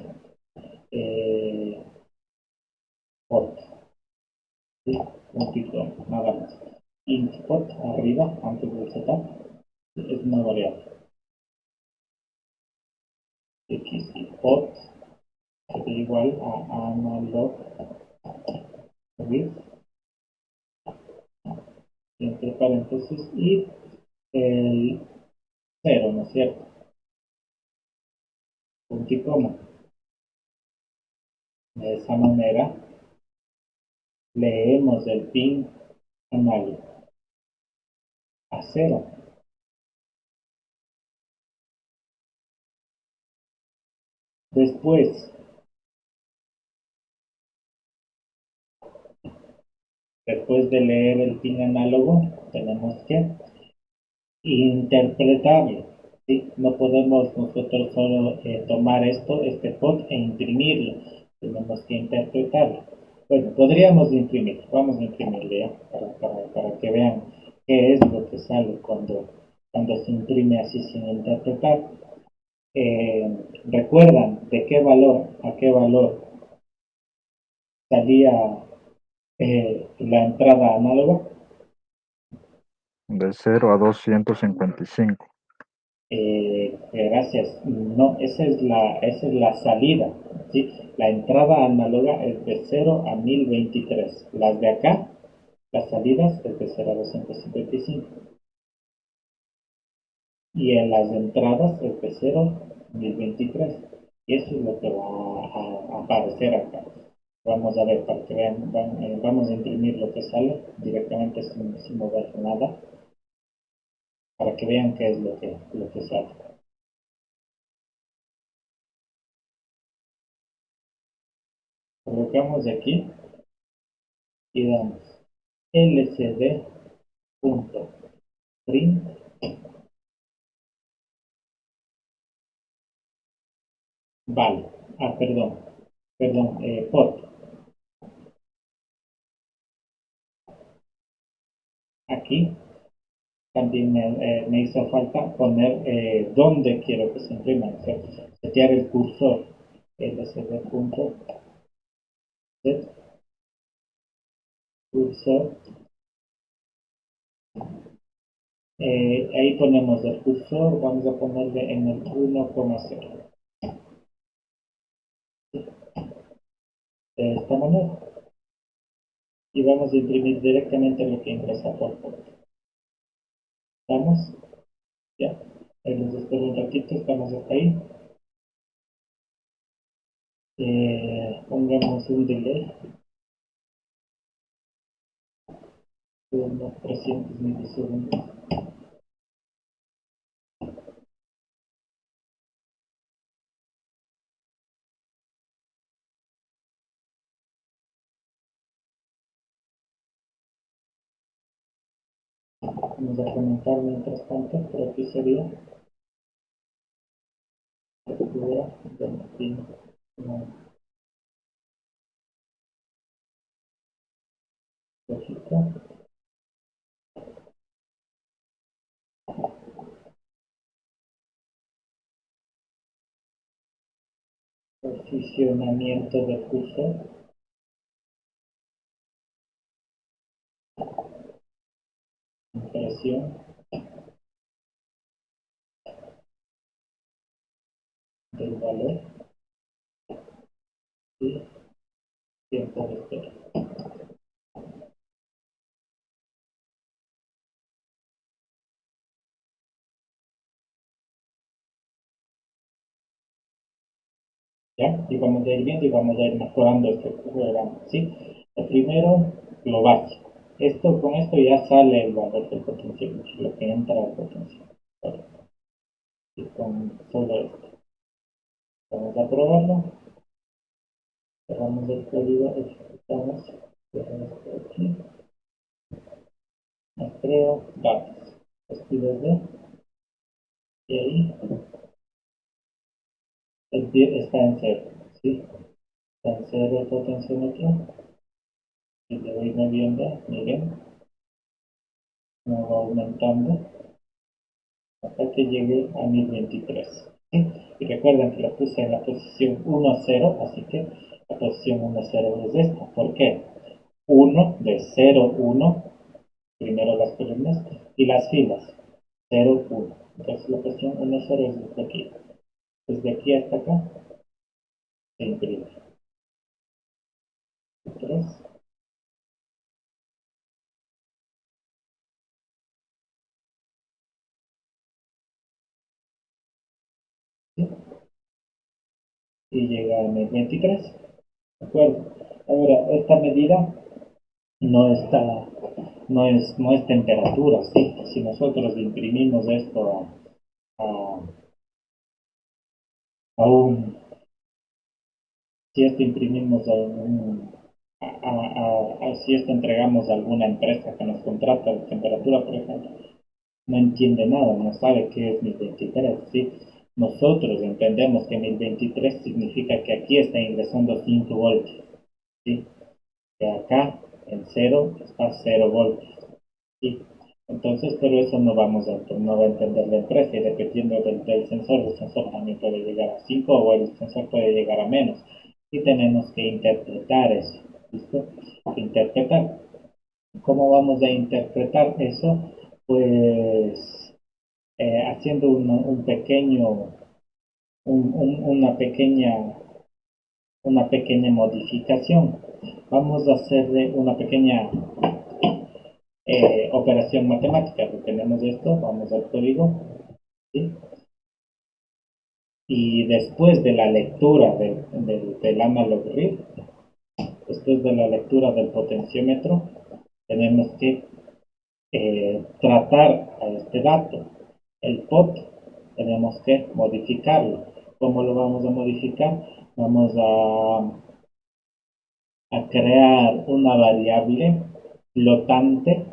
pot. ¿Sí? Un título, nada más. Int pot arriba, antes del setup, es una variable. X y pot sería igual a analog read, entre paréntesis, y el 0, ¿no es cierto? Punto y coma. De esa manera leemos el pin análogo a 0. Después, después de leer el pin análogo, tenemos que interpretarlo. ¿Sí? No podemos nosotros solo tomar este pod e imprimirlo. Tenemos que interpretarlo. Bueno, podríamos imprimir. Vamos a imprimirlo ya para que vean qué es lo que sale cuando se imprime así sin interpretar. ¿Recuerdan de qué valor a qué valor salía la entrada análoga? De 0 a 255. Gracias. No, esa es la salida. ¿Sí? La entrada análoga es de 0 a 1023. Las de acá, las salidas es de 0 a 255. Y en las entradas es de 0 a 1023. Y eso es lo que va a aparecer acá. Vamos a ver para que vean. Vamos a imprimir lo que sale directamente sin mover nada. Para que vean qué es lo que sale. Colocamos aquí y damos lcd.print vale. Perdón, pot. Aquí también me hizo falta poner dónde quiero que se imprima, o sea, setear el cursor lcd.set cursor. Ahí ponemos el cursor, vamos a ponerle en el 1,0 de esta manera. y vamos a imprimir directamente lo que ingresa por puerto. ¿Estamos? Ya. Ahí les espero un ratito, estamos hasta ahí. Pongamos un delay de unos 300 milisegundos. Vamos a comentar mientras tanto, por aquí sería captura del pin. Lógica. Posicionamiento de cursor. Impresión del valor y tiempo de espera. ¿Ya? Y vamos a ir viendo y vamos a ir mejorando este programa, ¿sí? Lo primero, lo básico. Con esto ya sale el valor del potencial, lo que entra al potencial. ¿Vale? Y con solo esto. Vamos a probarlo. Cerramos el código, ejecutamos. Cerramos esto aquí. Muestreo, datos. Despido de. Y ahí el pie está en cero, ¿sí? Está en cero el potenciómetro. Y le voy moviendo, miren, cómo va aumentando hasta que llegue a 1023. ¿Sí? Y recuerden que lo puse en la posición 1,0, así que la posición 1,0 es esta. ¿Por qué? 1 de 0, 1, primero las columnas, y las filas, 0, 1. Entonces la posición 1,0 es desde aquí. Desde aquí hasta acá se imprime. 3, ¿sí? Y llega a 1023. ¿De acuerdo? Ahora, esta medida no está, no es temperatura, ¿sí? Si nosotros imprimimos esto a, a un, si esto imprimimos a un, si esto entregamos a alguna empresa que nos contrata de temperatura, por ejemplo, no entiende nada, no sabe qué es 1023, ¿sí? Nosotros entendemos que 1023 significa que aquí está ingresando 5 voltios, ¿sí? Que acá en 0 está 0 voltios. Sí. Entonces, pero eso no va a entender la empresa y dependiendo del sensor, el sensor también puede llegar a 5 o el sensor puede llegar a menos. Y tenemos que interpretar eso. ¿Listo? Interpretar. ¿Cómo vamos a interpretar eso? Pues haciendo un pequeño, una pequeña modificación. Vamos a hacerle una pequeña operación matemática. Tenemos esto, vamos al código, ¿sí? Y después de la lectura del analog read, después de la lectura del potenciómetro, tenemos que tratar a este dato. El pot tenemos que modificarlo. ¿Cómo lo vamos a modificar? Vamos a crear una variable flotante,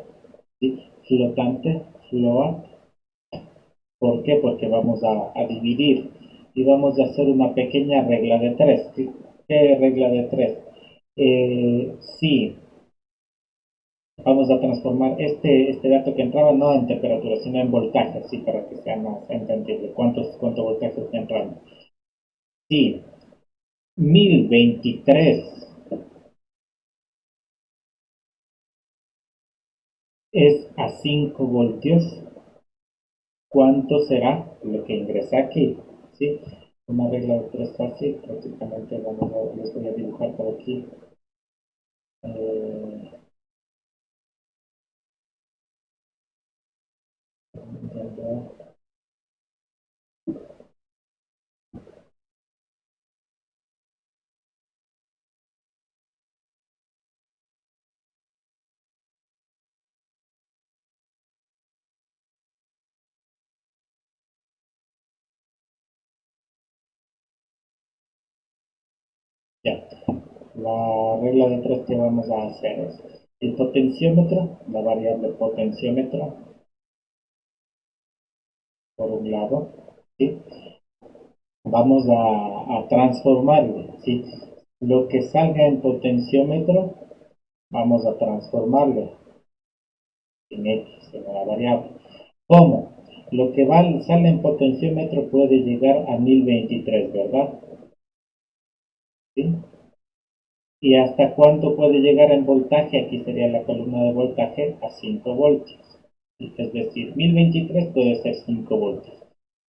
¿sí? Flotante, float. ¿Por qué? Porque vamos a dividir y vamos a hacer una pequeña regla de 3. ¿Qué regla de 3? Sí, vamos a transformar este dato que entraba no en temperatura, sino en voltaje, sí, para que sea más entendible. ¿Cuánto voltaje está entrando? Sí, 1023 es a 5 voltios. ¿Cuánto será lo que ingresa aquí? ¿Sí? Una regla de 3 fácil, prácticamente les voy a dibujar por aquí. Ya, la regla de tres que vamos a hacer es el potenciómetro, la variable potenciómetro, por un lado, ¿sí? Vamos a transformarlo, ¿sí? Lo que salga en potenciómetro, vamos a transformarlo en X, en una variable. ¿Cómo? Lo que sale en potenciómetro puede llegar a 1023, ¿verdad? ¿Sí? ¿Y hasta cuánto puede llegar en voltaje? Aquí sería la columna de voltaje a 5 voltios. Es decir, 1023 puede ser 5 voltios.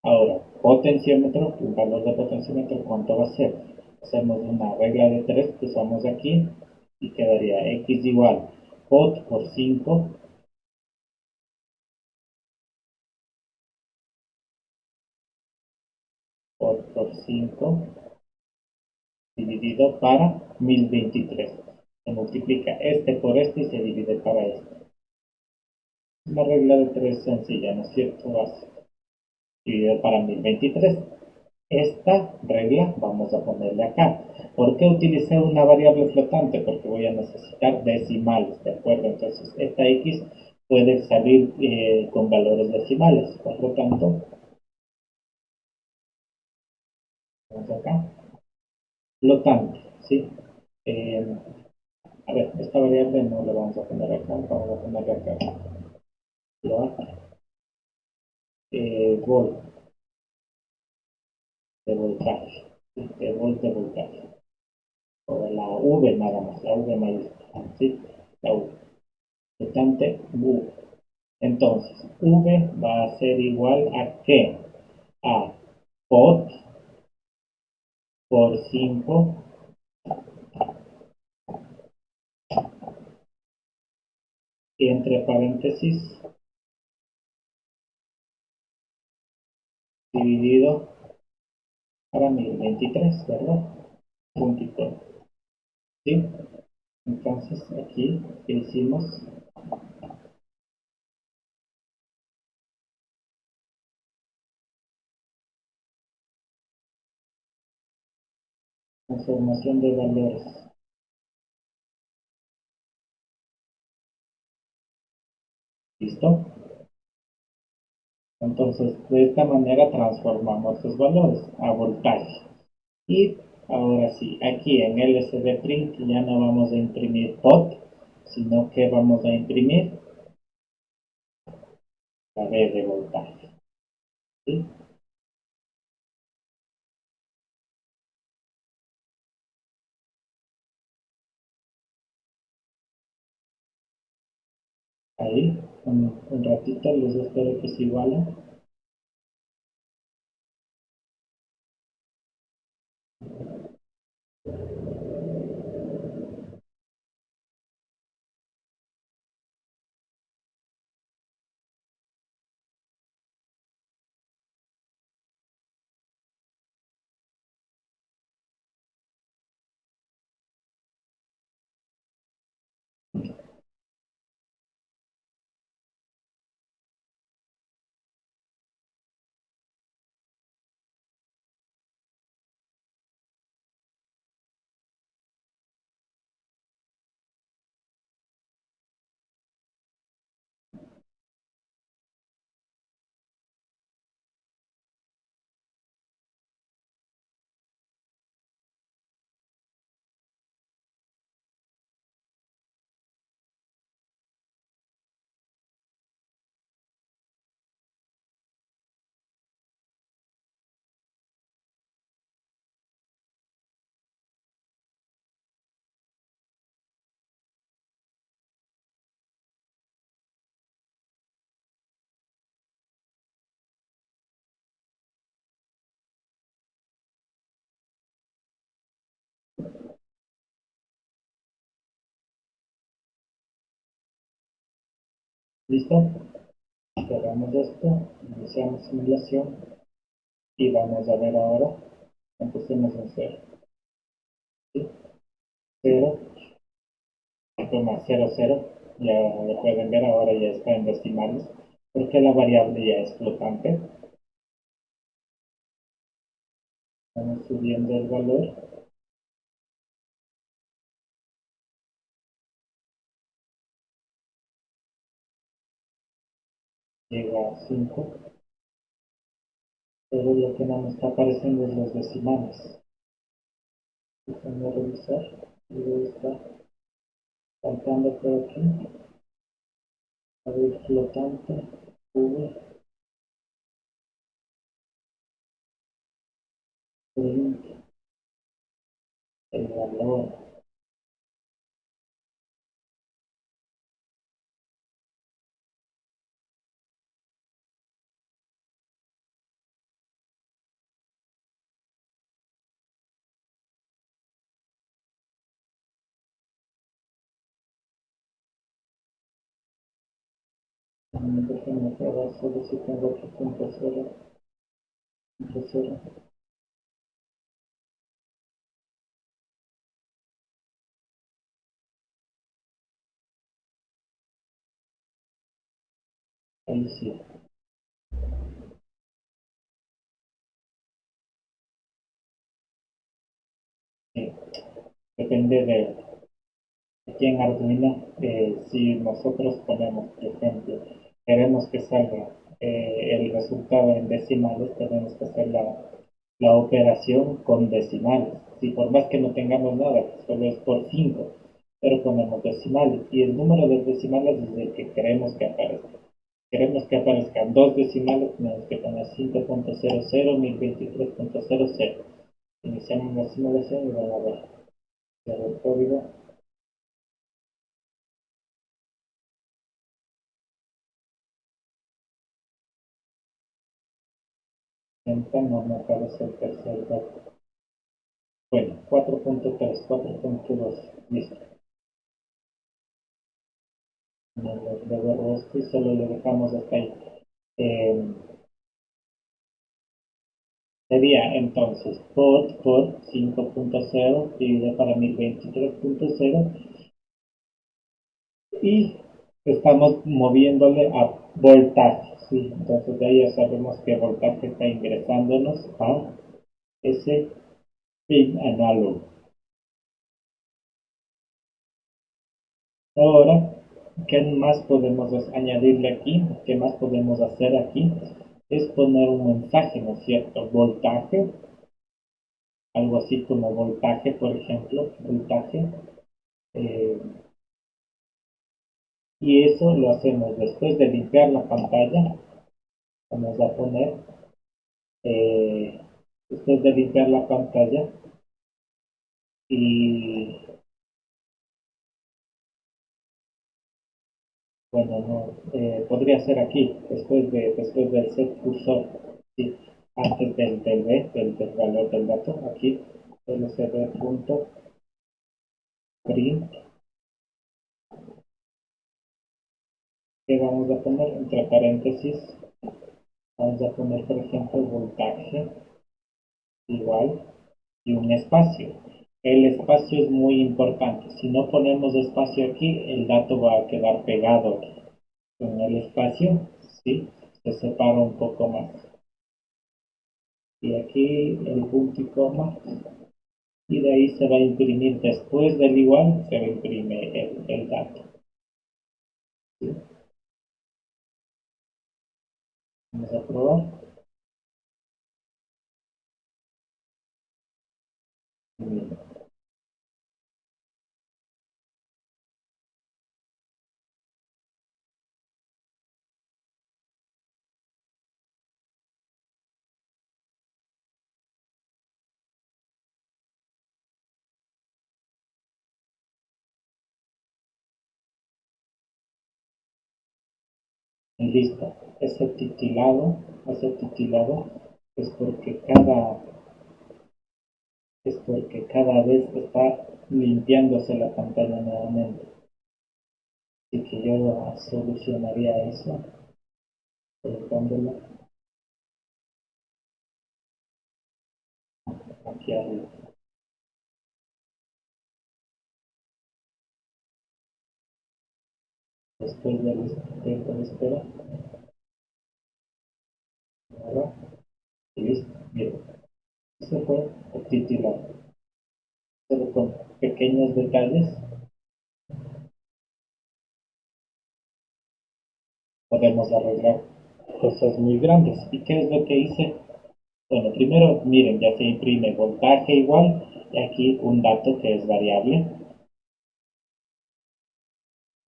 Ahora, potenciómetro, un valor de potenciómetro, ¿cuánto va a ser? Hacemos una regla de 3 que usamos aquí y quedaría X igual pot por 5, pot por 5 dividido para 1023. Se multiplica este por este y se divide para este. Una regla de 3 sencilla, ¿no es cierto? Básica. Dividido para 1023. Esta regla vamos a ponerle acá. ¿Por qué utilicé una variable flotante? Porque voy a necesitar decimales, ¿de acuerdo? Entonces, esta X puede salir con valores decimales. Por lo tanto, vamos acá. Flotante, ¿sí? Eh, a ver, esta variable no la vamos a poner acá, vamos a ponerla acá. Float, volt de voltaje, ¿sí? Volt de voltaje. O la V nada más, la V mayúscula, ¿sí? La V. Flotante V. Entonces, V va a ser igual a ¿qué? A pot por 5 y entre paréntesis dividido para 1023, ¿verdad? Puntito. ¿Sí? Entonces, aquí, ¿qué hicimos? Transformación de valores. ¿Listo? Entonces, de esta manera transformamos los valores a voltaje. Y ahora sí, aquí en LCD Print ya no vamos a imprimir pot, sino que vamos a imprimir la B de voltaje. ¿Sí? Ahí, un ratito, les espero que se igualen. ¿Listo? Cerramos esto, iniciamos simulación y vamos a ver ahora, empecemos en 0, ¿sí? 0,00, ya lo pueden ver, ahora ya está en decimales, porque la variable ya es flotante. Vamos subiendo el valor. Llega a 5, pero lo que no me está apareciendo es los decimales. Déjenme revisar, y está saltando por aquí. A ver, flotante, V, print, el valor. Déjenme probar solo si tengo aquí punto cero, punto cero. Ahí sí. Sí. Depende de aquí en Arduino, si nosotros ponemos, por ejemplo, queremos que salga el resultado en decimales, tenemos que hacer la operación con decimales. Si por más que no tengamos nada, que solo es por 5, pero ponemos decimales y el número de decimales es el que queremos que aparezca. Queremos que aparezcan dos decimales, tenemos que poner 5.00, 1023.00. Iniciamos la simulación y van a ver el código. No me aparece el tercer dato. Bueno, 4.3, 4.2, listo. No lo devuelvo esto y solo lo dejamos hasta ahí. Sería entonces por 5.0 dividido para 1023.0 y estamos moviéndole a voltaje, ¿sí? Entonces de ahí ya sabemos que voltaje está ingresándonos a ese pin análogo. Ahora, ¿qué más podemos añadirle aquí? ¿Qué más podemos hacer aquí? Es poner un mensaje, ¿no es cierto? Voltaje, algo así como voltaje, por ejemplo, voltaje. eh, y eso lo hacemos después de limpiar la pantalla. Vamos a poner, eh, después de limpiar la pantalla y bueno, no, podría ser aquí, después del set cursor, ¿sí? Antes del valor del dato, aquí, lcd.print, que vamos a poner entre paréntesis, vamos a poner, por ejemplo, voltaje igual y un espacio. El espacio es muy importante. Si no ponemos espacio aquí, el dato va a quedar pegado aquí. Con el espacio, ¿sí? Se separa un poco más. Y aquí el punto y coma. Y de ahí se va a imprimir después del igual, se imprime el dato. ¿Sí? Vamos a probar. Bien. Listo. Ese titilado es porque cada vez está limpiándose la pantalla nuevamente. Así que yo solucionaría eso. colocándola aquí arriba. Después del tiempo de espera, ahora, y listo. Miren, eso fue el titulado. Pero con pequeños detalles podemos arreglar cosas muy grandes. ¿Y qué es lo que hice? Bueno, primero, miren, ya se imprime voltaje igual, y aquí un dato que es variable,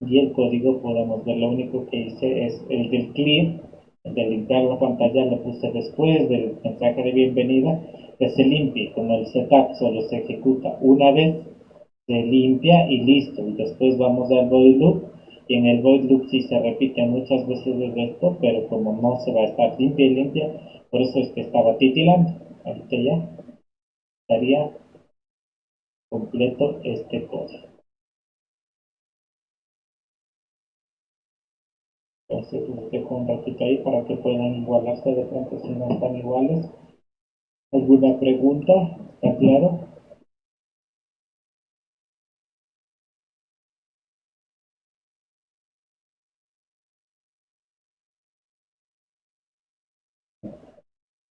y el código podemos ver, lo único que hice es el del clear, el de limpiar la pantalla, lo puse después del mensaje de bienvenida, que se limpie, como el setup solo se ejecuta una vez, se limpia y listo, y después vamos al void loop, y en el void loop sí se repite muchas veces el resto, pero como no se va a estar limpia y limpia, por eso es que estaba titilando. Ahorita ya estaría completo este código. Entonces les dejo un ratito ahí para que puedan igualarse de pronto si no están iguales. ¿Alguna pregunta? ¿Está claro?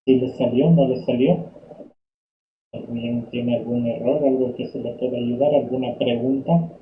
¿Si les salió? ¿No les salió? ¿Alguien tiene algún error? ¿Algo que se le pueda ayudar? ¿Alguna pregunta?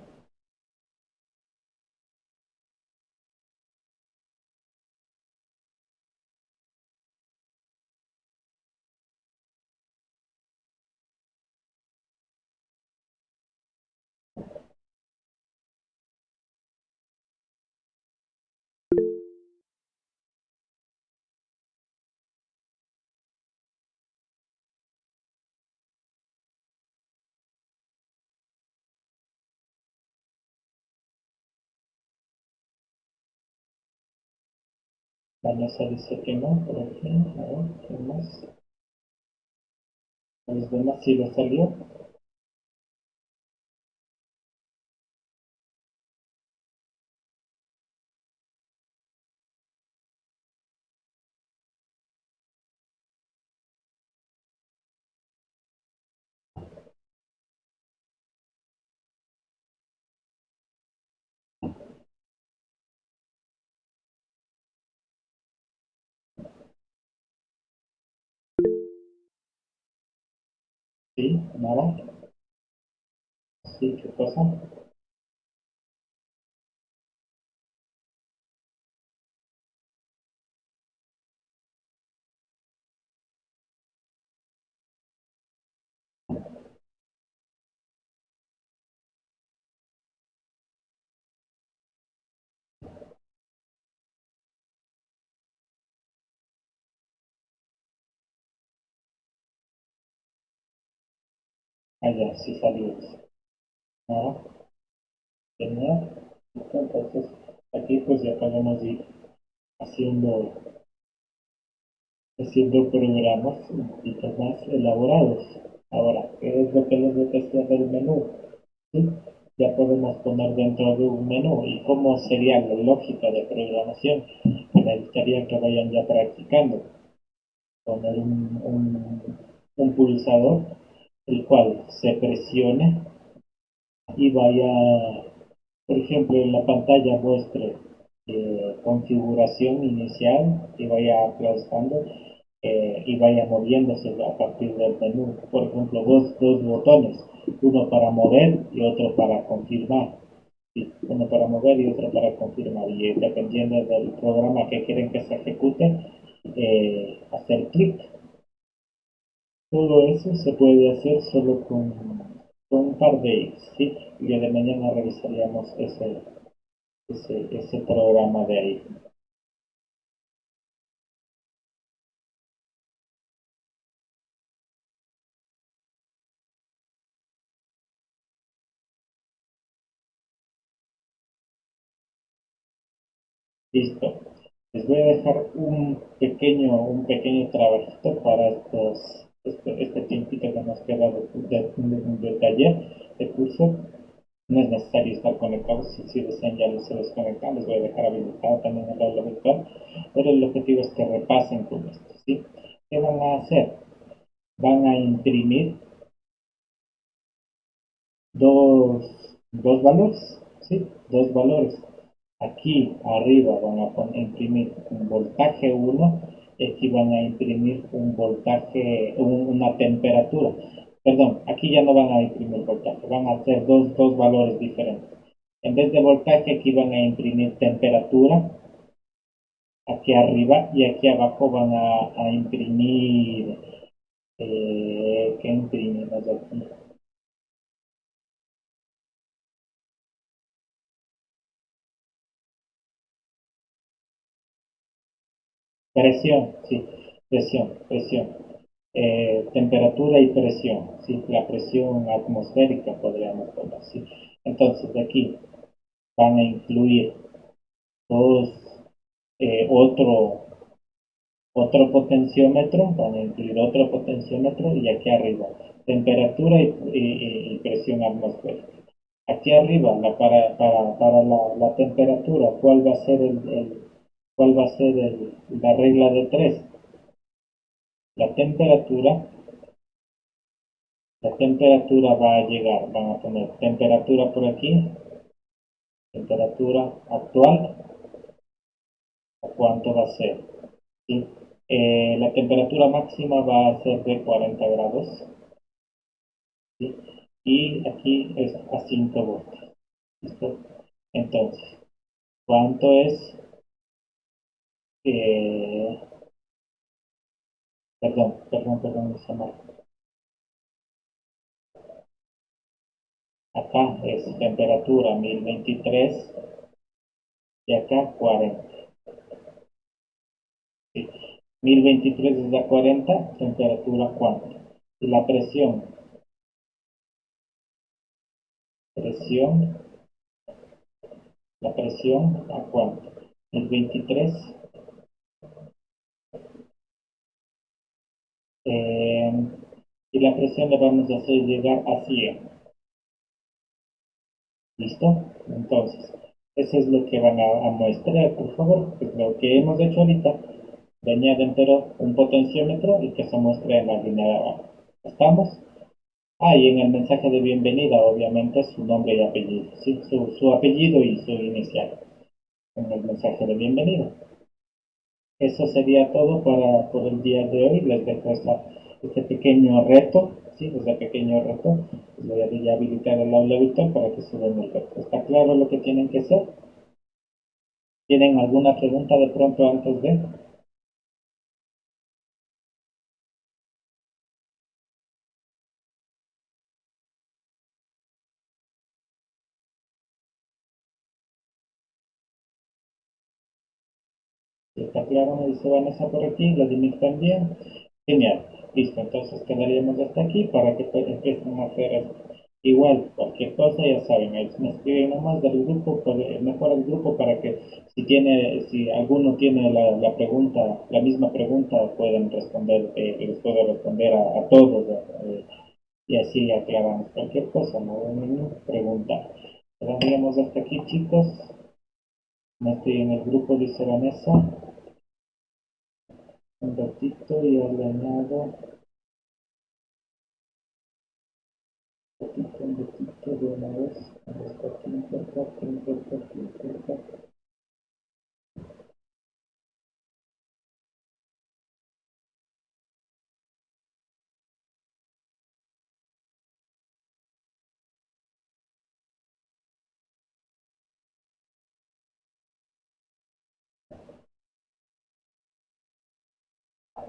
Vanessa dice que no, por aquí. A ver, ¿qué más? ¿A los demás sí les salió? ¿Sí? ¿Nada? ¿Sí? ¿Qué cosa? Ah, ya, sí salió. Nada, genial. Entonces, aquí pues ya podemos ir haciendo programas un poquito más elaborados. Ahora, ¿qué es lo que les decía del menú? ¿Sí? Ya podemos poner dentro de un menú y cómo sería la lógica de programación. Me gustaría que vayan ya practicando. Poner un pulsador, el cual se presione y vaya, por ejemplo, en la pantalla muestre configuración inicial y vaya aplazando y vaya moviéndose a partir del menú. Por ejemplo, dos botones, uno para mover y otro para confirmar. Sí, uno para mover y otro para confirmar. Y dependiendo del programa que quieren que se ejecute, hacer clic. Todo eso se puede hacer solo con un par de IFs, ¿sí? Y de mañana revisaríamos ese programa de ahí. Listo. Les voy a dejar un pequeño trabajito para este tiempito que nos queda de taller, de curso. No es necesario estar conectados, si desean ya se desconectan, les voy a dejar habilitado también el aula virtual, pero el objetivo es que repasen con esto, ¿sí? ¿Qué van a hacer? Van a imprimir dos valores, ¿sí? Dos valores. Aquí arriba van a imprimir un voltaje 1 y aquí van a imprimir un voltaje, una temperatura. Perdón, aquí ya no van a imprimir voltaje, van a hacer dos valores diferentes. En vez de voltaje, aquí van a imprimir temperatura, aquí arriba, y aquí abajo van a imprimir, ¿qué imprimimos aquí? Presión, sí, presión. Temperatura y presión, ¿sí? La presión atmosférica podríamos poner, ¿sí? Entonces aquí van a incluir dos, otro potenciómetro, van a incluir otro potenciómetro y aquí arriba temperatura y presión atmosférica. Aquí arriba, para la temperatura, ¿cuál va a ser cuál va a ser la regla de tres? La temperatura La temperatura va a llegar, van a poner temperatura por aquí, temperatura actual, ¿a cuánto va a ser? ¿Sí? La temperatura máxima va a ser de 40 grados, ¿sí? Y aquí es a 5 voltios. ¿Listo? Entonces, ¿cuánto es? Eh, perdón, esa marca. Acá es temperatura 1023 y acá 40. ¿Sí? 1023 es la 40, temperatura cuánto. Y la presión, la presión a cuánto. El 23, eh, y la presión le vamos a hacer llegar a 100. ¿Listo? Entonces, eso es lo que van a muestrar, por favor. Es lo que hemos hecho ahorita. Le añaden pero un potenciómetro y que se muestre en la línea de abajo. ¿Estamos? Ah, y en el mensaje de bienvenida, obviamente, su nombre y apellido, ¿sí? Su apellido y su inicial en el mensaje de bienvenida. Eso sería todo por el día de hoy. Les dejo este pequeño reto, ¿sí? Este pequeño reto. Les voy a ya habilitar el aula virtual para que suban el reto. ¿Está claro lo que tienen que hacer? ¿Tienen alguna pregunta de pronto antes de? ¿Está claro? Me dice Vanessa por aquí, Vladimir también. Genial. Listo, entonces quedaríamos hasta aquí para que empiecen a hacer esto. Igual, cualquier cosa, ya saben, ahí me escriben nomás del grupo, mejor el grupo para que si alguno tiene la pregunta, la misma pregunta, pueden responder, les puedo responder a todos, y así aclaramos cualquier cosa, no hay ninguna pregunta. Quedaríamos hasta aquí, chicos. No estoy en el grupo, dice Vanessa. Un ratito y ya le añado un ratito de una vez.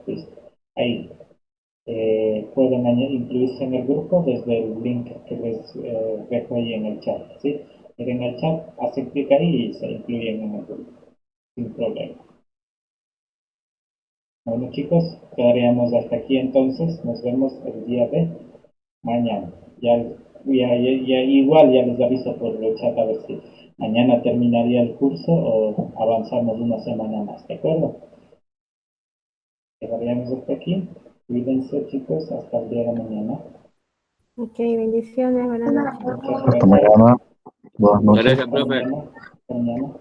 Listo. Ahí. Pueden incluirse en el grupo desde el link que les dejo ahí en el chat. ¿Sí? En el chat, hacen clic ahí y se incluyen en el grupo, sin problema. Bueno chicos, quedaríamos hasta aquí entonces. Nos vemos el día de mañana. Igual ya les aviso por el chat a ver si mañana terminaría el curso o avanzamos una semana más. ¿De acuerdo? Quedaríamos hasta aquí. Cuídense chicos, hasta el día de mañana. Ok, bendiciones, buenas noches. Muchas Hasta gracias. mañana. Buenas Muchas noches. gracias, profe. Mañana.